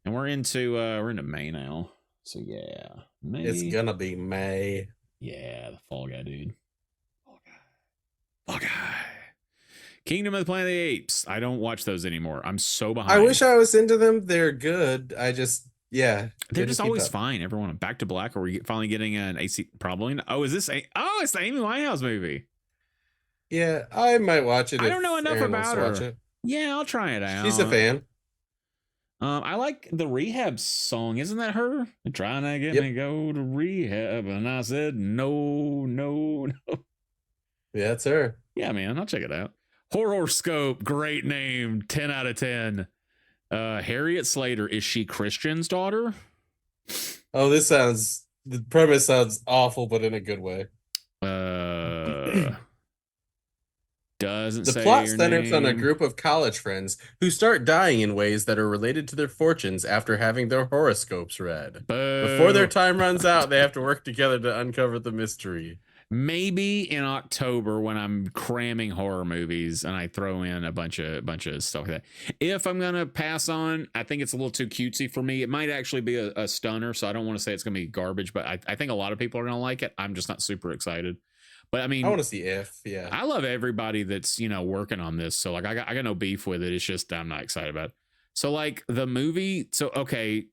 And we're into May now. So yeah. May. It's gonna be May. Yeah, the Fall Guy, dude. Fall Guy. Kingdom of the Planet of the Apes. I don't watch those anymore. I'm so behind. I wish I was into them. They're good. They're just always fine. Everyone, Back to Black. Are we finally getting an AC? Probably. Oh, is this? It's the Amy Winehouse movie. Yeah, I might watch it. I don't know enough about her. Watch it. Yeah, I'll try it out. She's a fan. I like the Rehab song. Isn't that her? Trying to get me go to rehab, and I said no. Yeah, it's her. Yeah, man, I'll check it out. Horoscope, great name, 10 out of 10. Harriet Slater, is she Christian's daughter? Oh, the premise sounds awful, but in a good way. Doesn't the say plot your centers name. on a group of college friends who start dying in ways that are related to their fortunes after having their horoscopes read. Boo. Before their time runs out, they have to work together to uncover the mystery. Maybe in October when I'm cramming horror movies and I throw in a bunch of stuff like that. If I'm gonna pass on, I think it's a little too cutesy for me. It might actually be a stunner, so I don't want to say it's gonna be garbage, but I think a lot of people are gonna like it. I'm just not super excited. But I mean, I want to see If. Yeah, I love everybody that's working on this, so like I got no beef with it. It's just I'm not excited about it. So like the movie, so okay.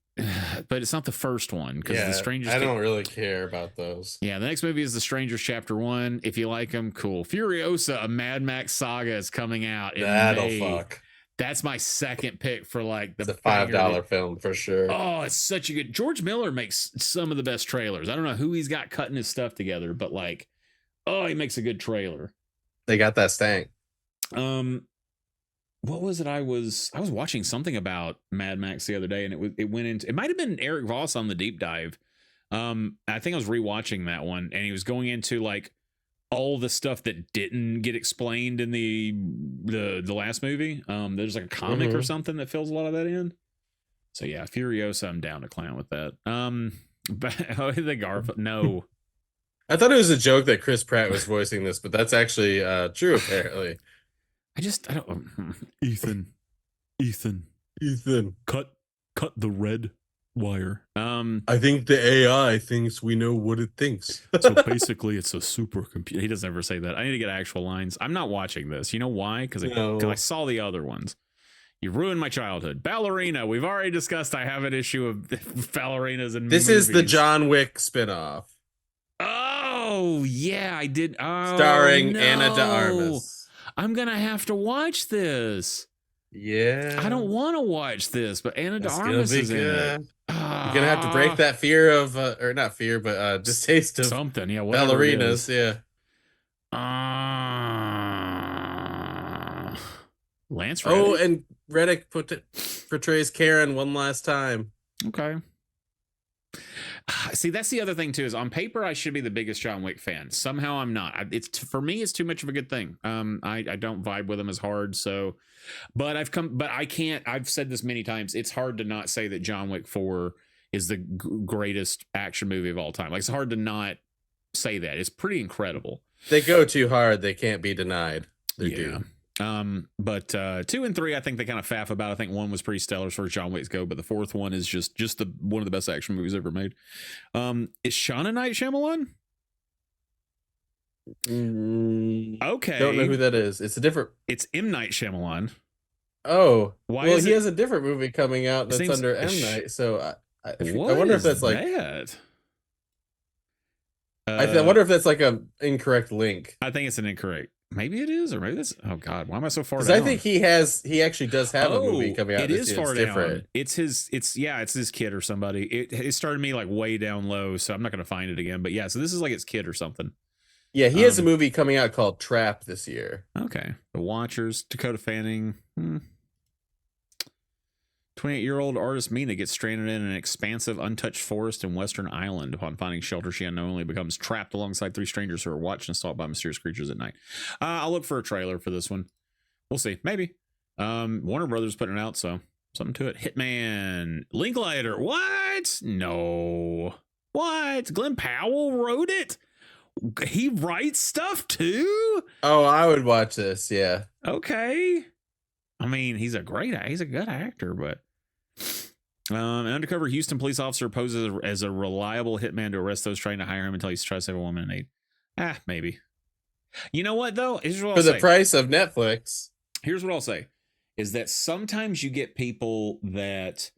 But it's not the first one because The Strangers. I don't really care about those. Yeah, the next movie is The Strangers Chapter 1. If you like them, cool. Furiosa, a Mad Max saga is coming out in May. Fuck. That's my second pick for like it's a $5 film for sure. Oh, it's such a good. George Miller makes some of the best trailers. I don't know who he's got cutting his stuff together, but like, oh, he makes a good trailer. They got that stank. What was it? I was watching something about Mad Max the other day, and it went into, it might have been Eric Voss on the deep dive. I think I was rewatching that one, and he was going into like all the stuff that didn't get explained in the last movie. There's like a comic or something that fills a lot of that in. So yeah, Furiosa, I'm down to clown with that. But the Garfield, no. I thought it was a joke that Chris Pratt was voicing this, but that's actually true apparently. I don't. Ethan, cut the red wire. I think the AI thinks we know what it thinks. So basically, it's a supercomputer. He doesn't ever say that. I need to get actual lines. I'm not watching this. You know why? Because I saw the other ones. You ruined my childhood. Ballerina. We've already discussed. I have an issue of ballerinas in this movies. Is the John Wick spinoff. Oh yeah, I did. Oh, starring Ana de Armas. I'm gonna have to watch this. Yeah, I don't want to watch this, but Ana de Armas is in it. You're gonna have to break that fear of, or not fear, but distaste of something. Yeah, ballerinas. Yeah. Lance Reddick? Oh, and Reddick portrays Karen one last time. Okay. See, that's the other thing too. Is on paper I should be the biggest John Wick fan. Somehow I'm not. For me, it's too much of a good thing. I don't vibe with him as hard. So, but I can't. I've said this many times. It's hard to not say that John Wick 4 is the greatest action movie of all time. Like it's hard to not say that. It's pretty incredible. They go too hard. They can't be denied. They do. But 2 and 3, I think they kind of faff about. I think 1 was pretty stellar as far as John Wick's go, but the 4th one is just one of the best action movies ever made. Is Shauna Night Shyamalan? Okay, don't know who that is. It's M. Night Shyamalan. Oh, well, he has a different movie coming out that's under M. Night. So I wonder if that's like that. I wonder if that's like an incorrect link. I think it's an incorrect. Maybe it is, or maybe that's. Oh God, why am I so far down? Because I think he actually does have a movie coming out. It is far down. Different. It's his kid or somebody. It started me like way down low, so I'm not gonna find it again. But yeah, so this is like his kid or something. Yeah, he has a movie coming out called Trap this year. Okay, The Watchers, Dakota Fanning. 28-year-old artist Mina gets stranded in an expansive, untouched forest in Western Island. Upon finding shelter, she unknowingly becomes trapped alongside 3 strangers who are watched and stalked by mysterious creatures at night. I'll look for a trailer for this one. We'll see. Maybe. Warner Brothers putting it out, so something to it. Hitman. Linklater. What? No. What? Glenn Powell wrote it? He writes stuff too? Oh, I would watch this. Yeah. Okay. I mean, he's a good actor, but an undercover Houston police officer poses as a reliable hitman to arrest those trying to hire him until he's trying to save a woman in need. Maybe. You know what though? Here's what For the price of Netflix. Here's what I'll say is that sometimes you get people that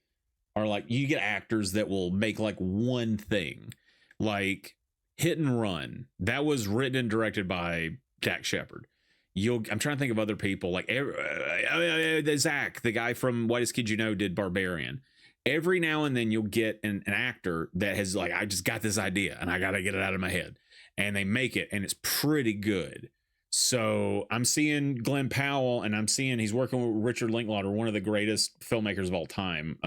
are like, you get actors that will make like one thing, like Hit and Run. That was written and directed by Jack Shepard. I'm trying to think of other people like Zach, the guy from Whitest Kid You Know, did Barbarian. Every now and then you'll get an actor that has like, I just got this idea and I got to get it out of my head, and they make it and it's pretty good. So I'm seeing Glenn Powell, and I'm seeing he's working with Richard Linklater, one of the greatest filmmakers of all time.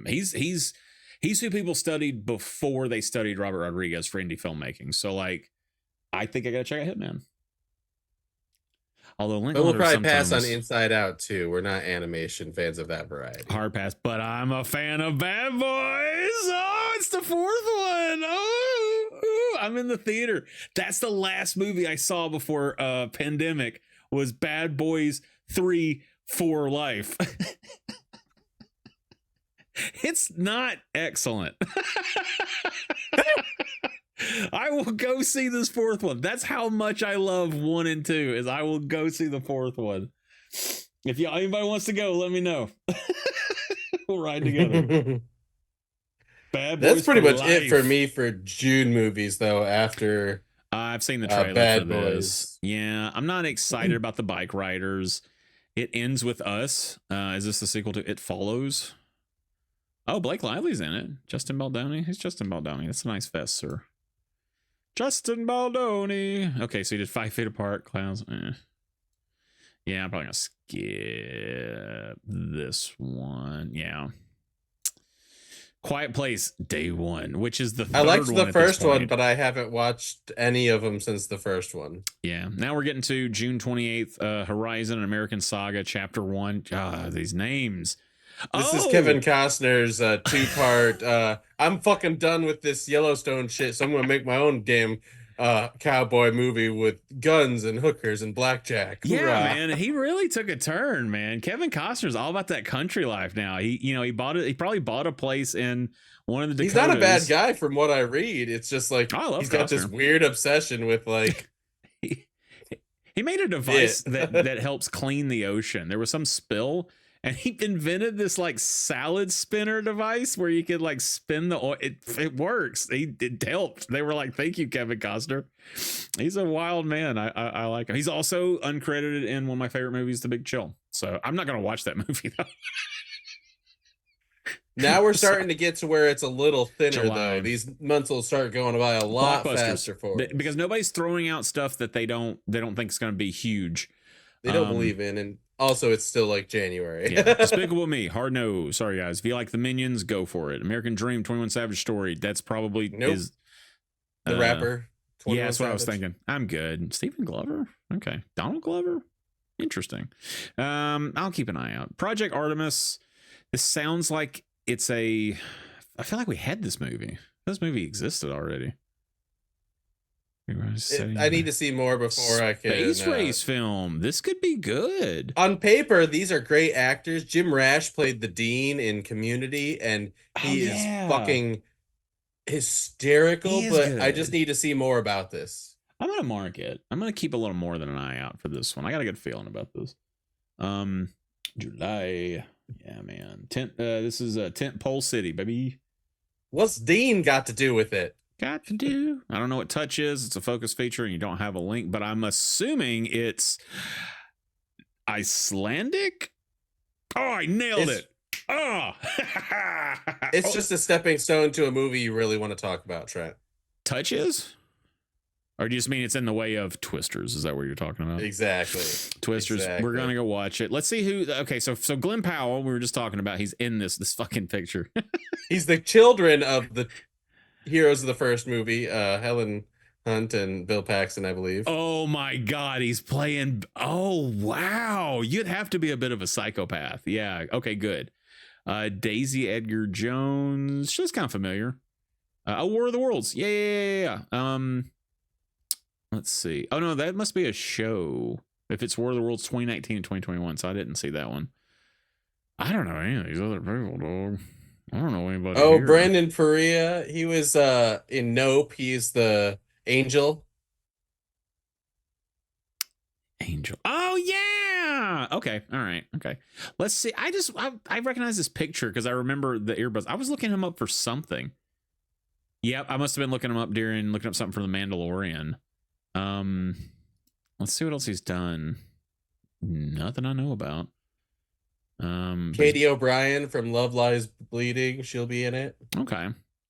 He's who people studied before they studied Robert Rodriguez for indie filmmaking. So like, I think I got to check out Hitman. Although we'll probably pass on Inside Out too. We're not animation fans of that variety. Hard pass, but I'm a fan of Bad Boys. Oh, it's the fourth one. Oh, I'm in the theater. That's the last movie I saw before pandemic was Bad Boys 3 for Life. It's not excellent. I will go see this fourth one. That's how much I love 1 and 2. Is I will go see the fourth one. If anybody wants to go, let me know. We'll ride together. Bad Boys. That's pretty much it for me for June movies, though. After I've seen the trailer Bad for this. Boys. Yeah, I'm not excited about the bike riders. It Ends With Us. Is this the sequel to It Follows? Oh, Blake Lively's in it. Justin Baldoni. Who's Justin Baldoni? That's a nice vest, sir. Justin Baldoni. Okay, so he did 5 Feet Apart. Clowns. Yeah, I'm probably gonna skip this one. Yeah. Quiet Place Day 1, which is the third one. I liked the first one, but I haven't watched any of them since the first one. Yeah. Now we're getting to June 28th. Horizon, an American Saga, Chapter 1. These names. This is Kevin Costner's 2-part. I'm fucking done with this Yellowstone shit, so I'm gonna make my own damn cowboy movie with guns and hookers and blackjack. Yeah, man, he really took a turn, man. Kevin Costner's all about that country life now. He probably bought a place in one of the Dakotas. He's not a bad guy from what I read. It's just like he's got this weird obsession with like. He made a device that helps clean the ocean. There was some spill, and he invented this like salad spinner device where you could like spin the oil. It works. It helped. They were like, "Thank you, Kevin Costner." He's a wild man. I like him. He's also uncredited in one of my favorite movies, The Big Chill. So I'm not gonna watch that movie though. Now we're starting to get to where it's a little thinner though. These months will start going by a lot faster for us. Because nobody's throwing out stuff that they don't think is going to be huge. They don't believe in, and also it's still like January. Yeah. Despicable Me, Hard No. Sorry guys, if you like the Minions, go for it. American Dream, 21 Savage Story. That's probably the rapper. Yeah, that's what I was thinking. I'm good. Stephen Glover. Okay, Donald Glover. Interesting. I'll keep an eye out. Project Artemis. This sounds like I feel like we had this movie. This movie existed already. I need to see more before I can. Space race film. This could be good. On paper, these are great actors. Jim Rash played the Dean in Community, and he is fucking hysterical. But good. I just need to see more about this. I'm gonna mark it. I'm gonna keep a little more than an eye out for this one. I got a good feeling about this. July. Yeah, man. This is Tent Pole City, baby. What's Dean got to do with it? I don't know what Touch is. It's a focus feature, and you don't have a link, but I'm assuming it's Icelandic. Oh, I nailed it. Oh, it's just a stepping stone to a movie you really want to talk about, Trent. Touch is? Or do you just mean it's in the way of Twisters? Is that what you're talking about? Exactly. Twisters. Exactly. We're going to go watch it. Let's see who. Okay, so Glenn Powell, we were just talking about, he's in this fucking picture. He's the children of the heroes of the first movie, Helen Hunt and Bill Paxton, I believe. Oh my God, he's playing. Oh, wow. You'd have to be a bit of a psychopath. Yeah. Okay, good. Daisy Edgar Jones. She's kind of familiar. War of the Worlds. Yeah. Let's see. Oh no, that must be a show. If it's War of the Worlds 2019 and 2021, so I didn't see that one. I don't know any of these other people, dog. I don't know anybody. Oh, here. Brandon Perea. He was in Nope. He's the angel. Angel. Oh yeah. Okay. All right. Okay. Let's see. I recognize this picture because I remember the earbuds. I was looking him up for something. Yep, I must have been looking him up during looking up something for the Mandalorian. Let's see what else he's done. Nothing I know about. Katie O'Brien from Love Lies Bleeding. She'll be in it. Okay.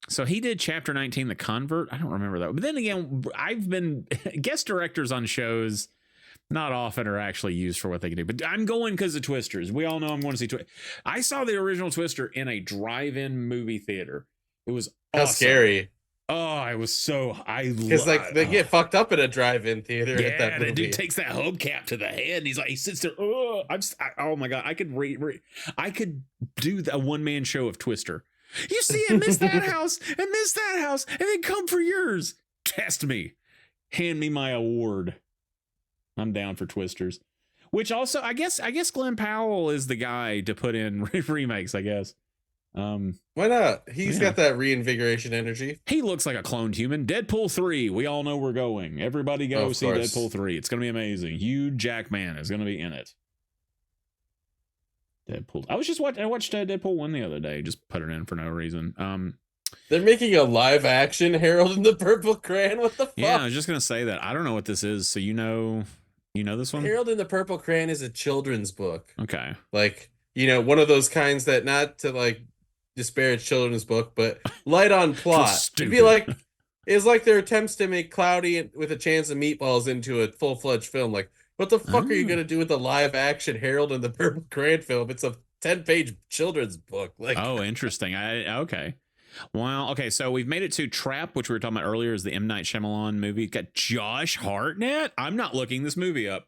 So he did Chapter 19, The Convert. I don't remember that. But then again, I've been guest directors on shows not often are actually used for what they can do. But I'm going because of Twisters. We all know I'm going to see Twister. I saw the original Twister in a drive-in movie theater. It was How awesome. Scary. Oh, I was so because like they get fucked up in a drive-in theater. Yeah, at that movie. The dude takes that hubcap to the head, and he sits there. Oh, oh my god, I could I could do a one-man show of Twister. You see it, miss that house, and miss that house, and then come for yours. Test me, hand me my award. I'm down for Twisters. Which also, I guess Glenn Powell is the guy to put in remakes. I guess. Why not? He's got that reinvigoration energy. He looks like a cloned human. Deadpool 3. We all know we're going. Everybody go see Deadpool 3. It's going to be amazing. Hugh Jackman is going to be in it. Deadpool. I watched Deadpool 1 the other day. Just put it in for no reason. They're making a live action Harold and the Purple Crayon. What the fuck? Yeah, I was just going to say that. I don't know what this is. So you know this one? Harold and the Purple Crayon is a children's book. Okay. Like, one of those kinds that, not to like disparage children's book, but light on plot. It'd be like, it's like their attempts to make Cloudy with a Chance of Meatballs into a full-fledged film. Like, what the fuck are you gonna do with the live action Harold and the Purple Crayon film? It's a 10-page children's book. Like, oh, interesting. Okay. Well, okay, so we've made it to Trap, which we were talking about earlier, is the M. Night Shyamalan movie. It's got Josh Hartnett. I'm not looking this movie up.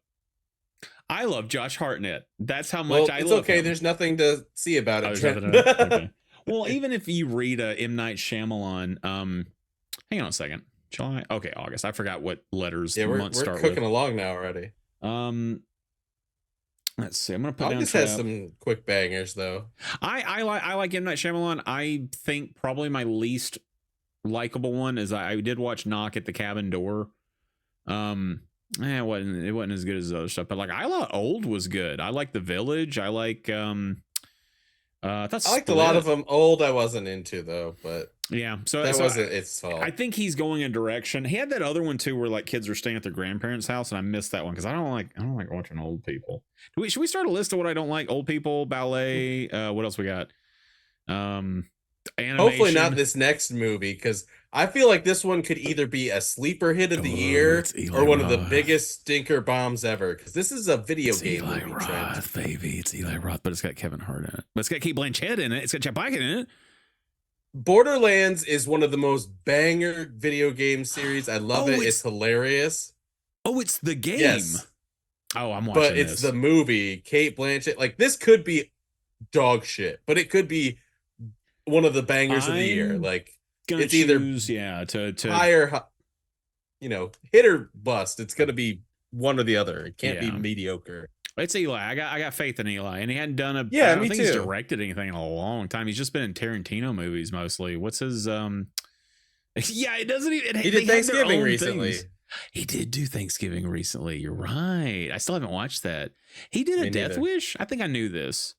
I love Josh Hartnett. That's how much I love him. It's okay. There's nothing to see about it. Okay. Well, even if you read M. Night Shyamalan, hang on a second. July? Okay, August. I forgot what letters months start with. We're cooking along now already. Let's see. I'm gonna put August down. Has some quick bangers though. I like M. Night Shyamalan. I think probably my least likable one is I did watch Knock at the Cabin Door. It wasn't as good as the other stuff, but like I thought Old was good. I like The Village. I like I liked a lot of them. Old I wasn't into though, but yeah, wasn't its fault. I think he's going a direction. He had that other one too, where like kids are staying at their grandparents' house, and I missed that one because I don't like watching old people. Should we start a list of what I don't like? Old people, ballet. What else we got? Animation. Hopefully not this next movie, because I feel like this one could either be a sleeper hit of the year or one of the biggest stinker bombs ever. Because this is a video game Eli movie. Roth, baby, it's Eli Roth, but it's got Kevin Hart in it. But it's got Kate Blanchett in it. It's got Chad Bikett in it. Borderlands is one of the most banger video game series. I love it. It's hilarious. Oh, it's the game. Yes. Oh, I'm watching. But it's the movie. Kate Blanchett. Like, this could be dog shit, but it could be one of the bangers of the year. Like, it's either to higher, hit or bust. It's gonna be one or the other. It can't be mediocre. It's Eli. I got faith in Eli, and he hadn't done I don't think he's directed anything in a long time. He's just been in Tarantino movies mostly. What's his it doesn't even. He did Thanksgiving recently. He did do Thanksgiving recently. You're right. I still haven't watched that. He did a Death Wish. I think I knew this.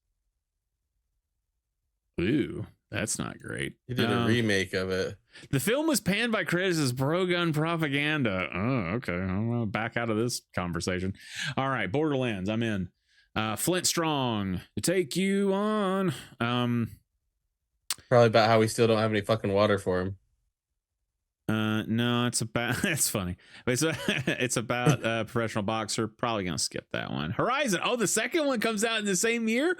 Ooh, that's not great. He did a remake of it. The film was panned by critics as pro-gun propaganda. Oh, okay. I'm going to back out of this conversation. All right, Borderlands, I'm in. Flint Strong, to take you on. Probably about how we still don't have any fucking water for him. No, it's about it's funny. It's about a professional boxer. Probably gonna skip that one. Horizon. Oh, the second one comes out in the same year.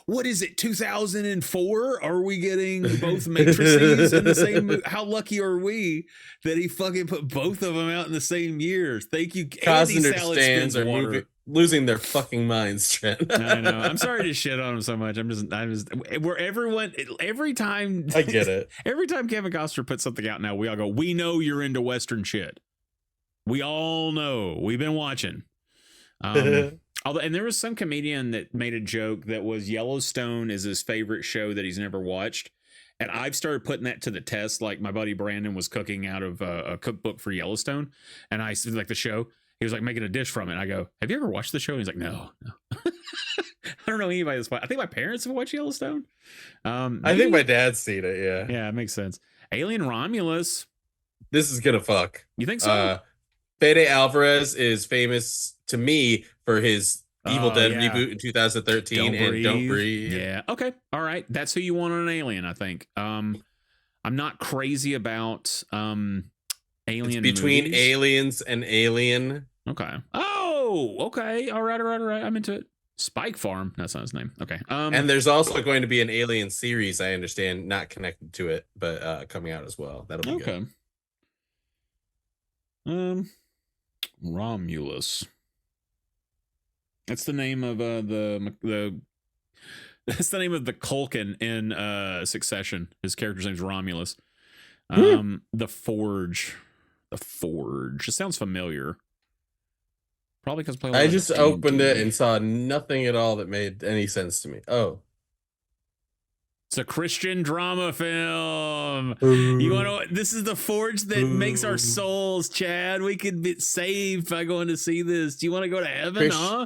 What is it? 2004? Are we getting both Matrices in the same movie? How lucky are we that he fucking put both of them out in the same year? Thank you. Cosner stands are losing their fucking minds, Trent. I know. I'm sorry to shit on him so much. I'm just where everyone every time I get it. every time Kevin Costner puts something out now, we all go, we know you're into Western shit. We all know. We've been watching. Although, and there was some comedian that made a joke that was Yellowstone is his favorite show that he's never watched. And I've started putting that to the test. Like my buddy Brandon was cooking out of a cookbook for Yellowstone. And I said, like the show, he was like making a dish from it. And I go, have you ever watched the show? And he's like, no. I don't know anybody that's watched. I think my parents have watched Yellowstone. I think my dad's seen it. Yeah. Yeah, it makes sense. Alien Romulus. This is gonna fuck. You think so? Fede Alvarez is famous to me for his Evil Dead reboot in 2013 Don't Breathe. Yeah. Okay. All right. That's who you want on an Alien, I think. I'm not crazy about Alien. It's between movies. Aliens and Alien. Okay. Oh, okay. All right. I'm into it. Spike Farm. That's not his name. Okay. And there's also going to be an Alien series, I understand, not connected to it, but coming out as well. That'll be good. Romulus. That's the name of the that's the name of the Culkin in Succession. His character's name's Romulus. The Forge. The Forge. It sounds familiar. Probably because I just opened it and saw nothing at all that made any sense to me. Oh. It's a Christian drama film. You want to? This is the forge that makes our souls, Chad. We could be saved by going to see this. Do you want to go to heaven, huh?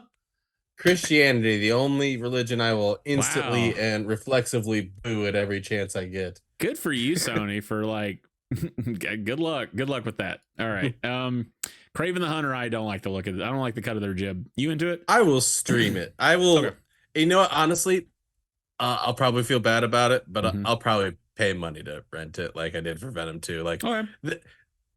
Christianity, the only religion I will instantly and reflexively boo at every chance I get. Good for you, Sony, for like good luck. Good luck with that. All right. Craven the Hunter, I don't like the look of it. I don't like the cut of their jib. You into it? I will stream it. I will. Okay. You know what? Honestly, I'll probably feel bad about it, but I'll probably pay money to rent it, like I did for Venom 2. Like, I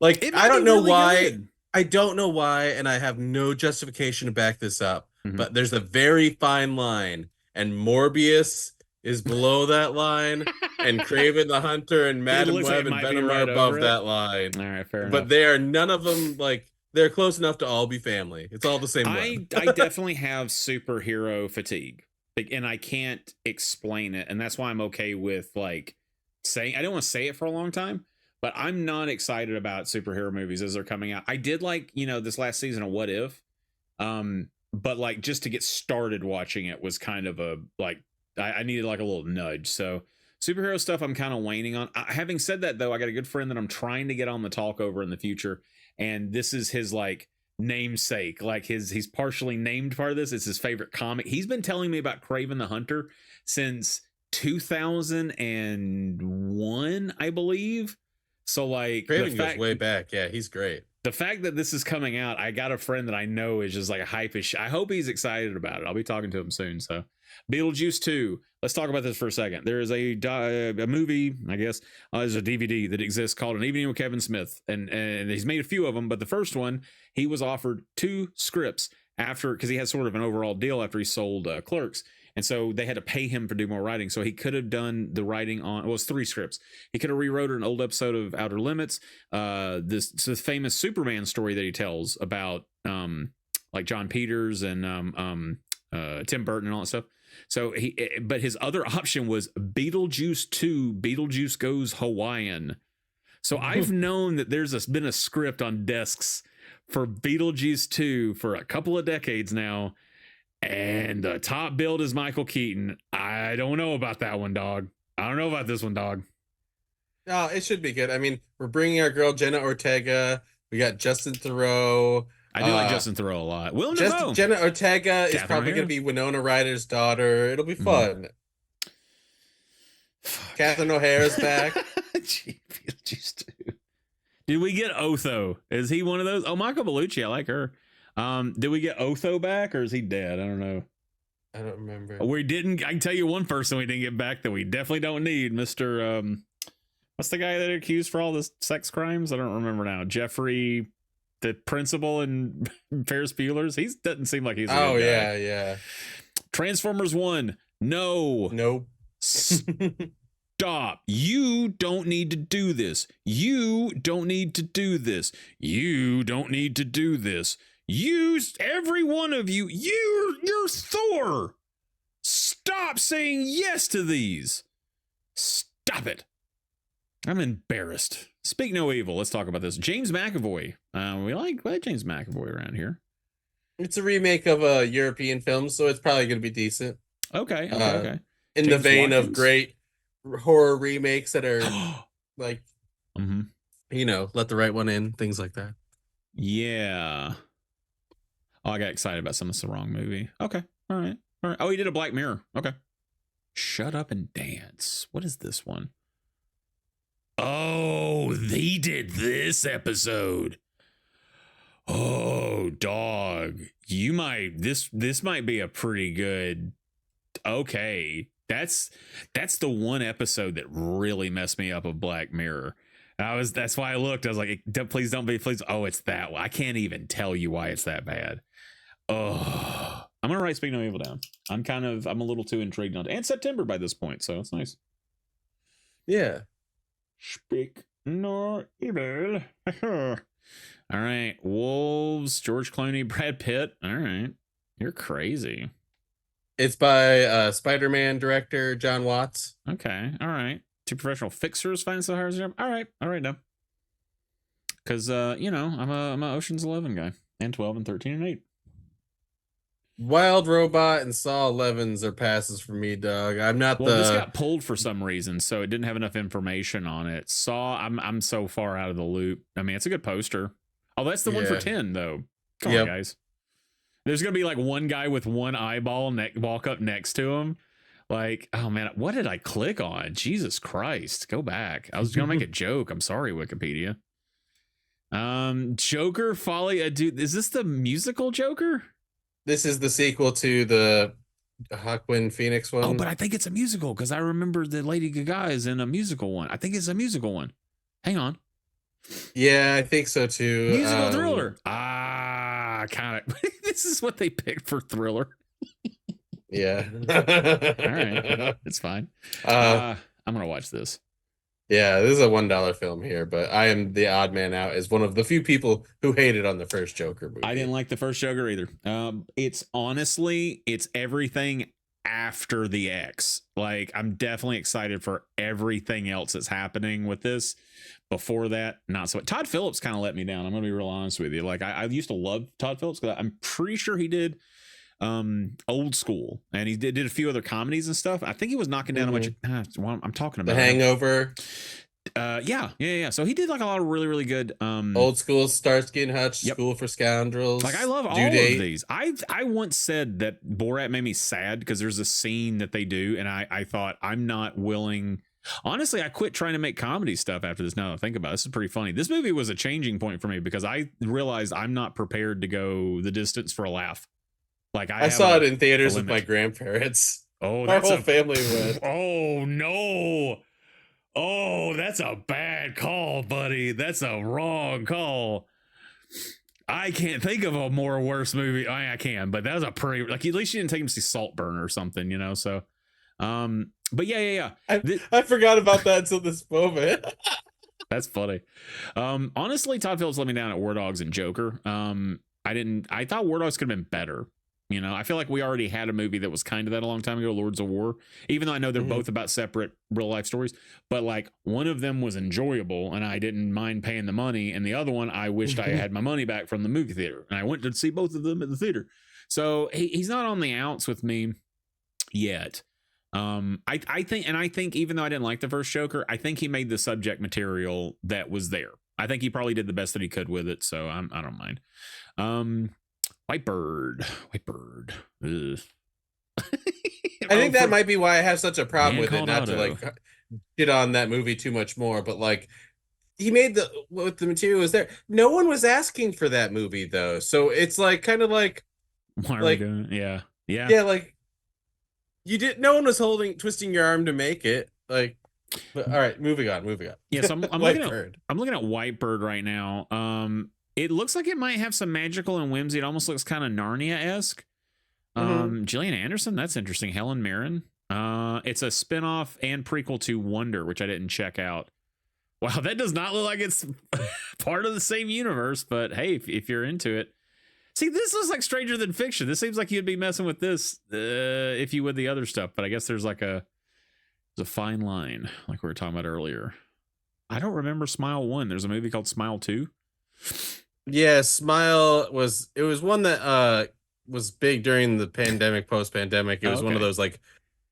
don't know why. Good. I don't know why, and I have no justification to back this up. But there's a very fine line, and Morbius is below that line, and Craven the Hunter and Madam Web and Venom are above that line. All right, fair enough. But they are none of them like. They're close enough to all be family. It's all the same way. I definitely have superhero fatigue, and I can't explain it. And that's why I'm okay with like saying, I don't want to say it for a long time, but I'm not excited about superhero movies as they're coming out. I did like, this last season of What If, but like just to get started watching it was kind of a, like, I needed like a little nudge. So superhero stuff I'm kind of waning on. Having said that though, I got a good friend that I'm trying to get on the TalkOver in the future. And this is his like namesake, like he's partially named part of this. It's his favorite comic. He's been telling me about Craven the Hunter since 2001, I believe. So like Craven goes way back. Yeah, he's great. The fact that this is coming out, I got a friend that I know is just like a hype ish. I hope he's excited about it. I'll be talking to him soon. So Beetlejuice 2. Let's talk about this for a second. There is a movie, I guess, there's a DVD that exists called An Evening with Kevin Smith. And he's made a few of them, but the first one, he was offered 2 scripts after, because he had sort of an overall deal after he sold Clerks. And so they had to pay him for do more writing. So he could have done the writing on, well, it's 3 scripts. He could have rewrote an old episode of Outer Limits. This famous Superman story that he tells about like John Peters and Tim Burton and all that stuff. So but his other option was Beetlejuice 2, Beetlejuice Goes Hawaiian. So I've known that there's been a script on desks for Beetlejuice 2 for a couple of decades now. And the top billed is Michael Keaton. I don't know about that one, dog. I don't know about this one, dog. No, it should be good. I mean, we're bringing our girl Jenna Ortega. We got Justin Theroux. I do like Justin Theroux a lot. Willem Dafoe. Jenna Ortega is probably going to be Winona Ryder's daughter. It'll be fun. Catherine O'Hara's back. Did we get Otho? Is he one of those? Oh, Michael Bellucci. I like her. Did we get Otho back, or is he dead? I don't know. I don't remember. We didn't. I can tell you one person we didn't get back that we definitely don't need. Mr. What's the guy that accused for all the sex crimes? I don't remember now. Jeffrey, the principal in Ferris Bueller's. He doesn't seem like he's a good guy. Yeah. Transformers 1. No. Nope. Stop. You don't need to do this. You don't need to do this. You don't need to do this. You, every one of you, you're Thor. Stop saying yes to these. Stop it. I'm embarrassed. Speak no evil. Let's talk about this. James McAvoy. We like James McAvoy around here. It's a remake of a European film, so it's probably going to be decent. Okay. In James the vein Watkins? of great horror remakes that are like, let the right one in, things like that. Yeah. Oh, I got excited about some of the wrong movie. Okay. All right. Oh, he did a Black Mirror. Okay. Shut Up and Dance. What is this one? Oh, they did this episode. Oh, dog. This might be a pretty good. Okay. That's the one episode that really messed me up of Black Mirror. That's why I looked. I was like, please don't be, please. Oh, it's that one. I can't even tell you why it's that bad. Oh, I'm gonna write Speak No Evil down. I'm a little too intrigued on it. And September by this point, so it's nice. Yeah. Speak No Evil. All right. Wolves, George Clooney, Brad Pitt. All right. You're crazy. It's by Spider-Man director John Watts. Okay. All right. Two professional fixers find the hardest job. All right. No. Because I'm a Ocean's 11 guy, and 12 and 13 and 8. Wild Robot and Saw 11s are passes for me, dog. This got pulled for some reason, so it didn't have enough information on it. Saw, I'm so far out of the loop. I mean, it's a good poster. Oh, that's the one for 10 though. Come on, guys. There's gonna be like one guy with one eyeball walk up next to him. Like, oh man, what did I click on? Jesus Christ, go back. I was gonna make a joke. I'm sorry, Wikipedia. Joker Folly. Dude, is this the musical Joker? This is the sequel to the Joaquin Phoenix one. Oh, but I think it's a musical because I remember the Lady Gaga is in a musical one. I think it's a musical one. Hang on. Yeah, I think so too. Musical thriller. Kind of. This is what they picked for thriller. Yeah. All right. It's fine. I'm going to watch this. Yeah, this is a $1 film here, but I am the odd man out as one of the few people who hated on the first Joker movie. I didn't like the first Joker either. It's everything after the X. Like, I'm definitely excited for everything else that's happening with this. Before that, not so. Todd Phillips kind of let me down. I'm going to be real honest with you. Like, I used to love Todd Phillips because I'm pretty sure he did Old School, and he did a few other comedies and stuff. I think he was knocking down a bunch of I'm talking about The Hangover. Yeah. So he did like a lot of really, really good Old School, Starsky and Hutch, School for Scoundrels. Like, I love all of these. I once said that Borat made me sad because there's a scene that they do, and I thought, I'm not willing. Honestly, I quit trying to make comedy stuff after this. Now that I think about it, this is pretty funny. This movie was a changing point for me because I realized I'm not prepared to go the distance for a laugh. Like, I saw it in theaters with my grandparents. Oh, our whole family went. Oh no! Oh, that's a bad call, buddy. That's a wrong call. I can't think of a more worse movie. I can, but that was a pretty, like, at least you didn't take him to see Saltburn or something, you know. So, but yeah. I forgot about that until this moment. That's funny. Honestly, Todd Phillips let me down at War Dogs and Joker. I thought War Dogs could have been better. You know, I feel like we already had a movie that was kind of that a long time ago, Lords of War, even though I know they're both about separate real life stories, but like one of them was enjoyable and I didn't mind paying the money. And the other one, I wished I had my money back from the movie theater, and I went to see both of them at the theater. So he's not on the outs with me yet. I think even though I didn't like the first Joker, I think he made the subject material that was there. I think he probably did the best that he could with it. So I don't mind. White Bird. Ugh. I think that might be why I have such a problem with it. Not to like get on that movie too much more, but like, he made what the material was there. No one was asking for that movie though, so it's like kind of like, why are we doing it? Yeah. Like, no one was twisting your arm to make it. Like, but all right, moving on. Yeah, so I'm looking at White Bird right now. It looks like it might have some magical and whimsy. It almost looks kind of Narnia-esque. Gillian Anderson, that's interesting. Helen Mirren. It's a spinoff and prequel to Wonder, which I didn't check out. Wow, that does not look like it's part of the same universe, but hey, if you're into it. See, this looks like Stranger Than Fiction. This seems like you'd be messing with this if you would the other stuff. But I guess there's a fine line, like we were talking about earlier. I don't remember Smile 1. There's a movie called Smile 2. Yeah, Smile was one that was big during the pandemic, post-pandemic. It was one of those like,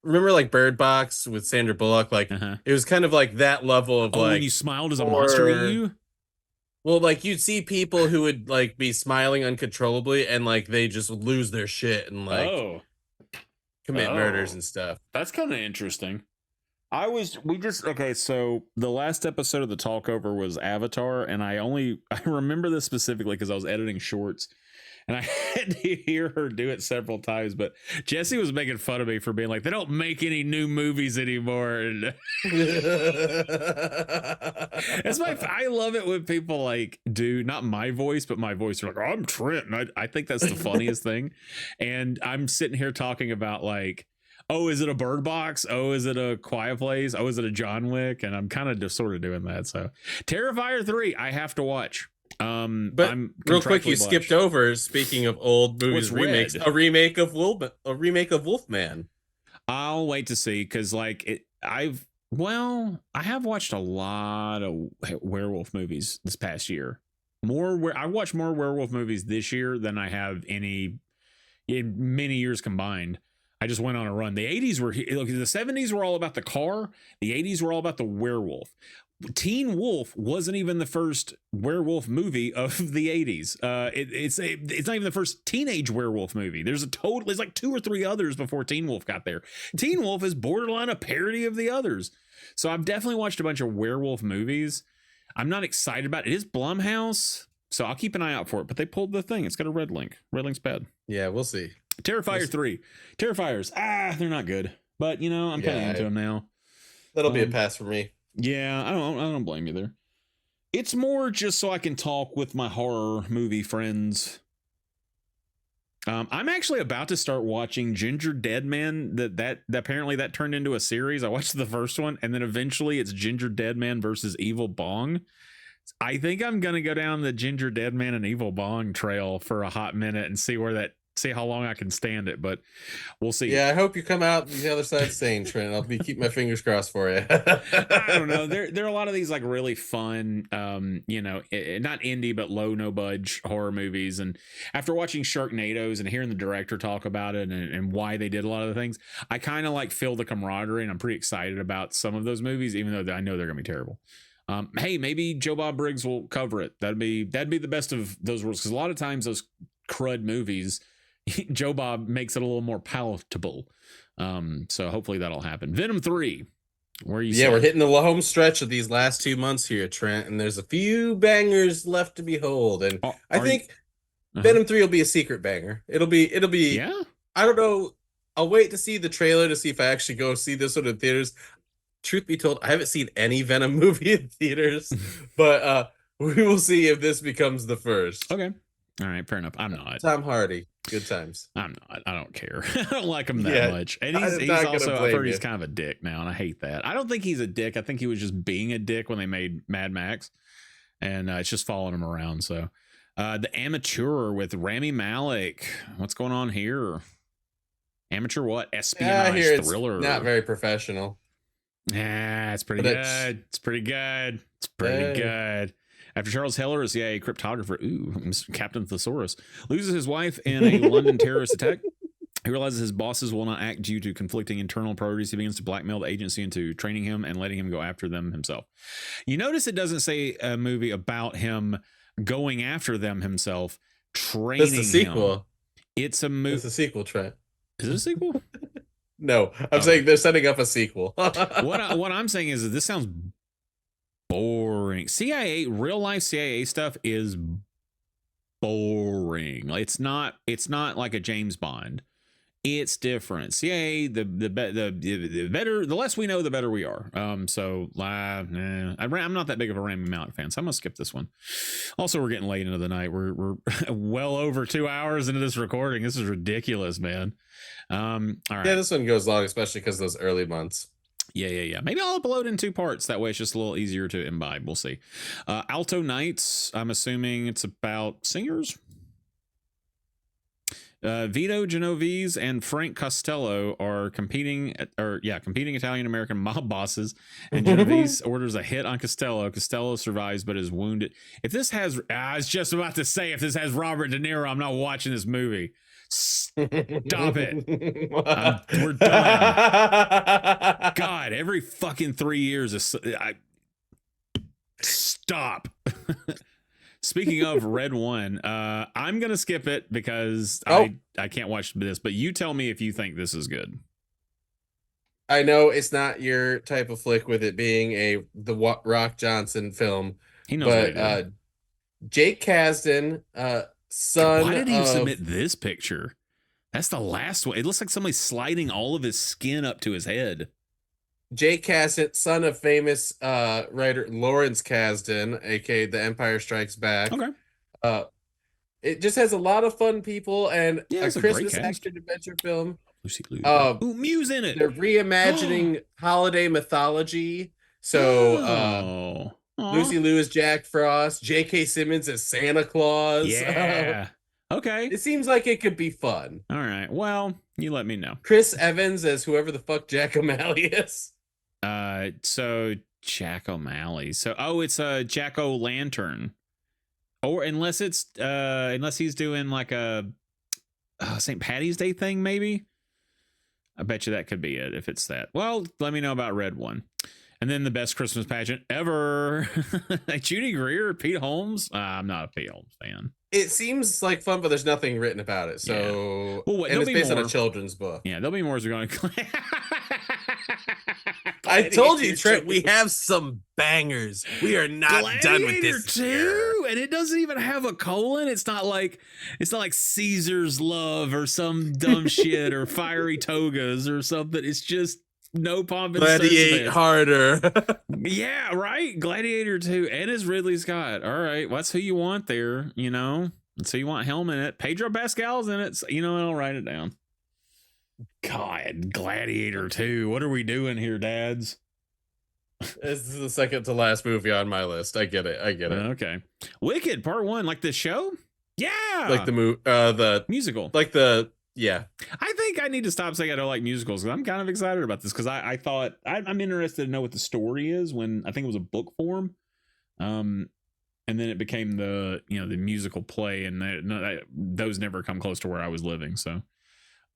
remember like Bird Box with Sandra Bullock? Like it was kind of like that level of like, when you smiled as a monster ate you? Well, like you'd see people who would like be smiling uncontrollably and like they just lose their shit and like commit murders and stuff. That's kind of interesting. So the last episode of the Talkover was Avatar, and I remember this specifically because I was editing shorts and I had to hear her do it several times, but Jesse was making fun of me for being like, they don't make any new movies anymore. And I love it when people like do not my voice, but my voice. They're like, oh, I'm Trent. And I think that's the funniest thing. And I'm sitting here talking about like, oh, is it a Bird Box? Oh, is it a Quiet Place? Oh, is it a John Wick? And I'm kind of just sort of doing that. So Terrifier 3, I have to watch. But I'm real quick, you skipped over, speaking of old movies remakes, a remake of Wolfman. I'll wait to see, because like I have watched a lot of werewolf movies this past year. I watched more werewolf movies this year than I have in many years combined. I just went on a run. The 80s were, look, the 70s were all about the car. The 80s were all about the werewolf. Teen Wolf wasn't even the first werewolf movie of the 80s. It's not even the first teenage werewolf movie. There's like 2 or 3 others before Teen Wolf got there. Teen Wolf is borderline a parody of the others. So I've definitely watched a bunch of werewolf movies. I'm not excited about it. It is Blumhouse, so I'll keep an eye out for it. But they pulled the thing. It's got a red link. Red link's bad. Yeah, we'll see. Terrifier 3. Terrifiers. They're not good. But, I'm kind of into them now. That'll be a pass for me. Yeah, I don't blame you there. It's more just so I can talk with my horror movie friends. I'm actually about to start watching Ginger Dead Man. That apparently that turned into a series. I watched the first one, and then eventually it's Ginger Dead Man versus Evil Bong. I think I'm gonna go down the Ginger Dead Man and Evil Bong trail for a hot minute and see how long I can stand it, but we'll see. Yeah, I hope you come out the other side sane, Trent. I'll keep my fingers crossed for you. I don't know. There are a lot of these like really fun, not indie but low no budge horror movies. And after watching Sharknadoes and hearing the director talk about it and why they did a lot of the things, I kind of like feel the camaraderie, and I'm pretty excited about some of those movies, even though I know they're gonna be terrible. Hey, maybe Joe Bob Briggs will cover it. That'd be the best of those worlds, because a lot of times those crud movies, Joe Bob makes it a little more palatable. So hopefully that'll happen. Venom 3. Where you? Yeah, we're hitting the home stretch of these last 2 months here, Trent, and there's a few bangers left to behold. And I think Venom 3 will be a secret banger. It'll be. Yeah. I don't know. I'll wait to see the trailer to see if I actually go see this one in theaters. Truth be told, I haven't seen any Venom movie in theaters, but we will see if this becomes the first. Okay. All right, fair enough. I'm not. Tom Hardy. Good times. I'm not. I don't care. I don't like him that much. And he's also, I've heard he's kind of a dick now, and I hate that. I don't think he's a dick. I think he was just being a dick when they made Mad Max, and it's just following him around. So The Amateur with Rami Malek. What's going on here? Amateur what? Espionage thriller. It's not very professional. Yeah, it's pretty good. It's pretty good. It's pretty good. After Charles Heller, a CIA cryptographer, Captain Thesaurus, loses his wife in a London terrorist attack. He realizes his bosses will not act due to conflicting internal priorities. He begins to blackmail the agency into training him and letting him go after them himself. You notice it doesn't say a movie about him going after them himself, training him. It's a sequel. It's a movie. It's a sequel, Trent. Is it a sequel? No, I'm saying they're setting up a sequel. What I'm saying is that this sounds boring. Real life CIA stuff is boring. It's not like a James Bond. It's different. CIA, the better, the less we know, the better we are. I'm not that big of a Rami Malek fan, so I'm gonna skip this one. Also, we're getting late into the night. We're well over 2 hours into this recording. This is ridiculous, man. All right. Yeah, this one goes long, especially because of those early months. Yeah. Maybe I'll upload in 2 parts. That way it's just a little easier to imbibe. We'll see. Alto Nights. I'm assuming it's about singers. Vito Genovese and Frank Costello are competing Italian American mob bosses, and Genovese orders a hit on Costello. Costello survives but is wounded. If this has, I was just about to say, if this has Robert De Niro, I'm not watching this movie. Stop it. We're done. God, every fucking 3 years, stop. Speaking of Red One, I'm gonna skip it because I can't watch this. But you tell me if you think this is good. I know it's not your type of flick with it being the Rock Johnson film. He knows what he did. Jake Kasdan, son. Why did he submit this picture? That's the last one. It looks like somebody's sliding all of his skin up to his head. Jake Kasdan, son of famous writer Lawrence Kasdan, aka The Empire Strikes Back. Okay. It just has a lot of fun people and a Christmas action adventure film. Lucy Liu. Muse in it. They're reimagining holiday mythology. So Lucy Liu is Jack Frost, J.K. Simmons as Santa Claus. Yeah. Okay. It seems like it could be fun. All right. Well, you let me know. Chris Evans as whoever the fuck Jack O'Malley is. So Jack O'Malley. So it's a Jack O'Lantern. Or unless he's doing like a St. Patty's Day thing, maybe. I bet you that could be it if it's that. Well, let me know about Red One. And then the best Christmas pageant ever. Judy Greer, Pete Holmes. I'm not a Pete Holmes fan. It seems like fun, but there's nothing written about it. So, yeah. Well, and it's based on a children's book. Yeah, there'll be more as we're going. I told you, Trent, we have some bangers. We are not done with this too, and it doesn't even have a colon. It's not like Caesar's Love or some dumb shit or Fiery Togas or something. It's just no pomp and Gladiate harder. Yeah, right. Gladiator 2, and it's Ridley Scott. All right, well, that's who you want there. You know, so you want Helm in it. Pedro Pascal's in it. So, you know, I'll write it down. God, Gladiator 2. What are we doing here, dads? This is the second to last movie on my list. I get it. Okay. Wicked Part 1, like the show? Yeah. Like the musical. Yeah. I think I need to stop saying I don't like musicals because I'm kind of excited about this because I thought I'm interested to know what the story is when I think it was a book form. And then it became the musical play, and those never come close to where I was living. So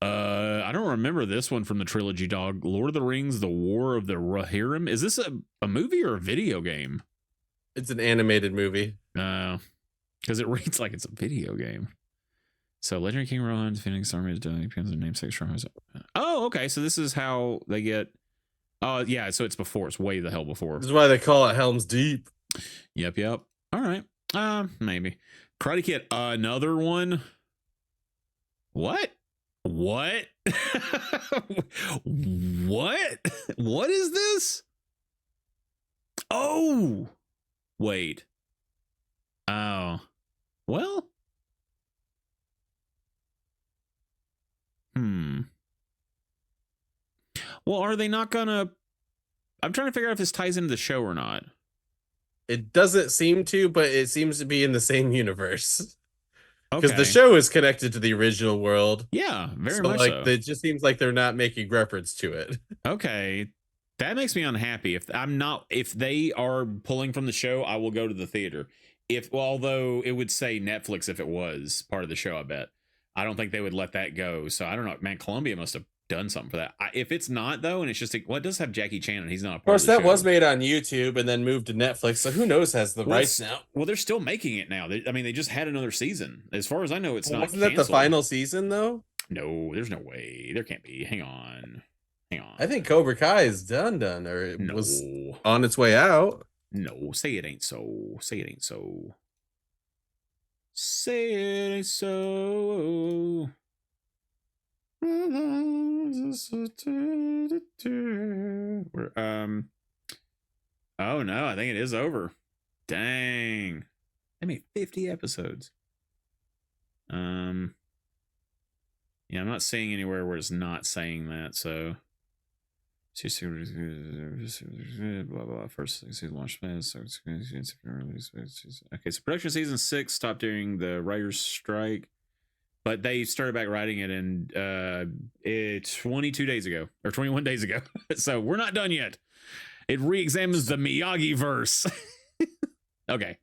I don't remember this one from the trilogy, dog. Lord of the Rings, The War of the Rohirrim. Is this a movie or a video game? It's an animated movie. Because it reads like it's a video game. So Legendary King Rohan, Phoenix Army is doing depends on namesake from. Oh, okay. So this is how they get. Oh, yeah. So it's before. It's way the hell before. This is why they call it Helm's Deep. Yep. All right. Maybe. Karate Kid. Another one. What? What? What is this? Oh, wait. Oh, well. Well, are they not gonna? I'm trying to figure out if this ties into the show or not. It doesn't seem to, but it seems to be in the same universe. Because Okay. the show is connected to the original world. Yeah, very much so. It just seems like they're not making reference to it. Okay. That makes me unhappy. If they are pulling from the show, I will go to the theater. Although it would say Netflix if it was part of the show, I bet. I don't think they would let that go. So I don't know. Man, Columbia must have done something for that. If it's not, though, and it's just it does have Jackie Chan and he's not a part of the show. Of course, that was made on YouTube and then moved to Netflix. So who knows has the rights now? Well, they're still making it now. They just had another season. As far as I know, it's not Wasn't that the final season, though? No, there's no way. There can't be. Hang on. I think Cobra Kai is done, or it was on its way out. No, say it ain't so. Say it ain't so. Say it ain't so. Oh no, I think it is over. Dang. They made 50 episodes. Yeah, I'm not seeing anywhere where it's not saying that, so blah blah. First season launch plans. Okay, so production season 6 stopped during the writers' strike. but they started back writing it in 22 days ago or 21 days ago. So we're not done yet. It re-examines the Miyagi verse. Okay.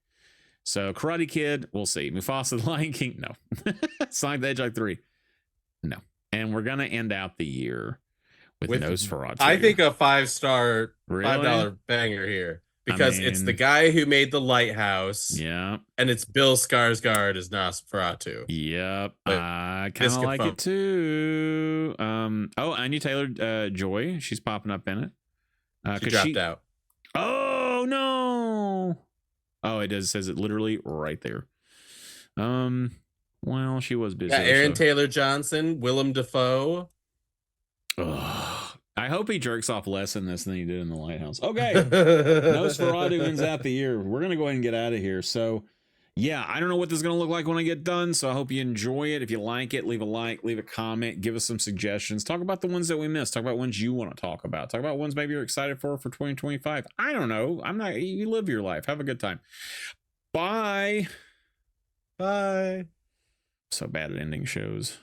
So Karate Kid, we'll see. Mufasa the Lion King, no. Sonic the Hedgehog 3, no. And we're gonna end out the year with Nosferatu. I think a 5-star, Really? $5 banger here. Because it's the guy who made The Lighthouse. Yeah. And it's Bill Skarsgård as Nosferatu. Yep. But I kind of like it too. Anya Taylor-Joy, she's popping up in it. She dropped out. Oh no. Oh, it does. Says it literally right there. Well, she was busy. Yeah, Aaron Taylor Johnson, Willem Dafoe. Ugh. I hope he jerks off less in this than he did in The Lighthouse. Okay. Nosferatu ends out the year. We're going to go ahead and get out of here. So, yeah, I don't know what this is going to look like when I get done. So I hope you enjoy it. If you like it, leave a like, leave a comment, give us some suggestions. Talk about the ones that we missed. Talk about ones you want to talk about. Talk about ones maybe you're excited for 2025. I don't know. You live your life. Have a good time. Bye. Bye. So bad at ending shows.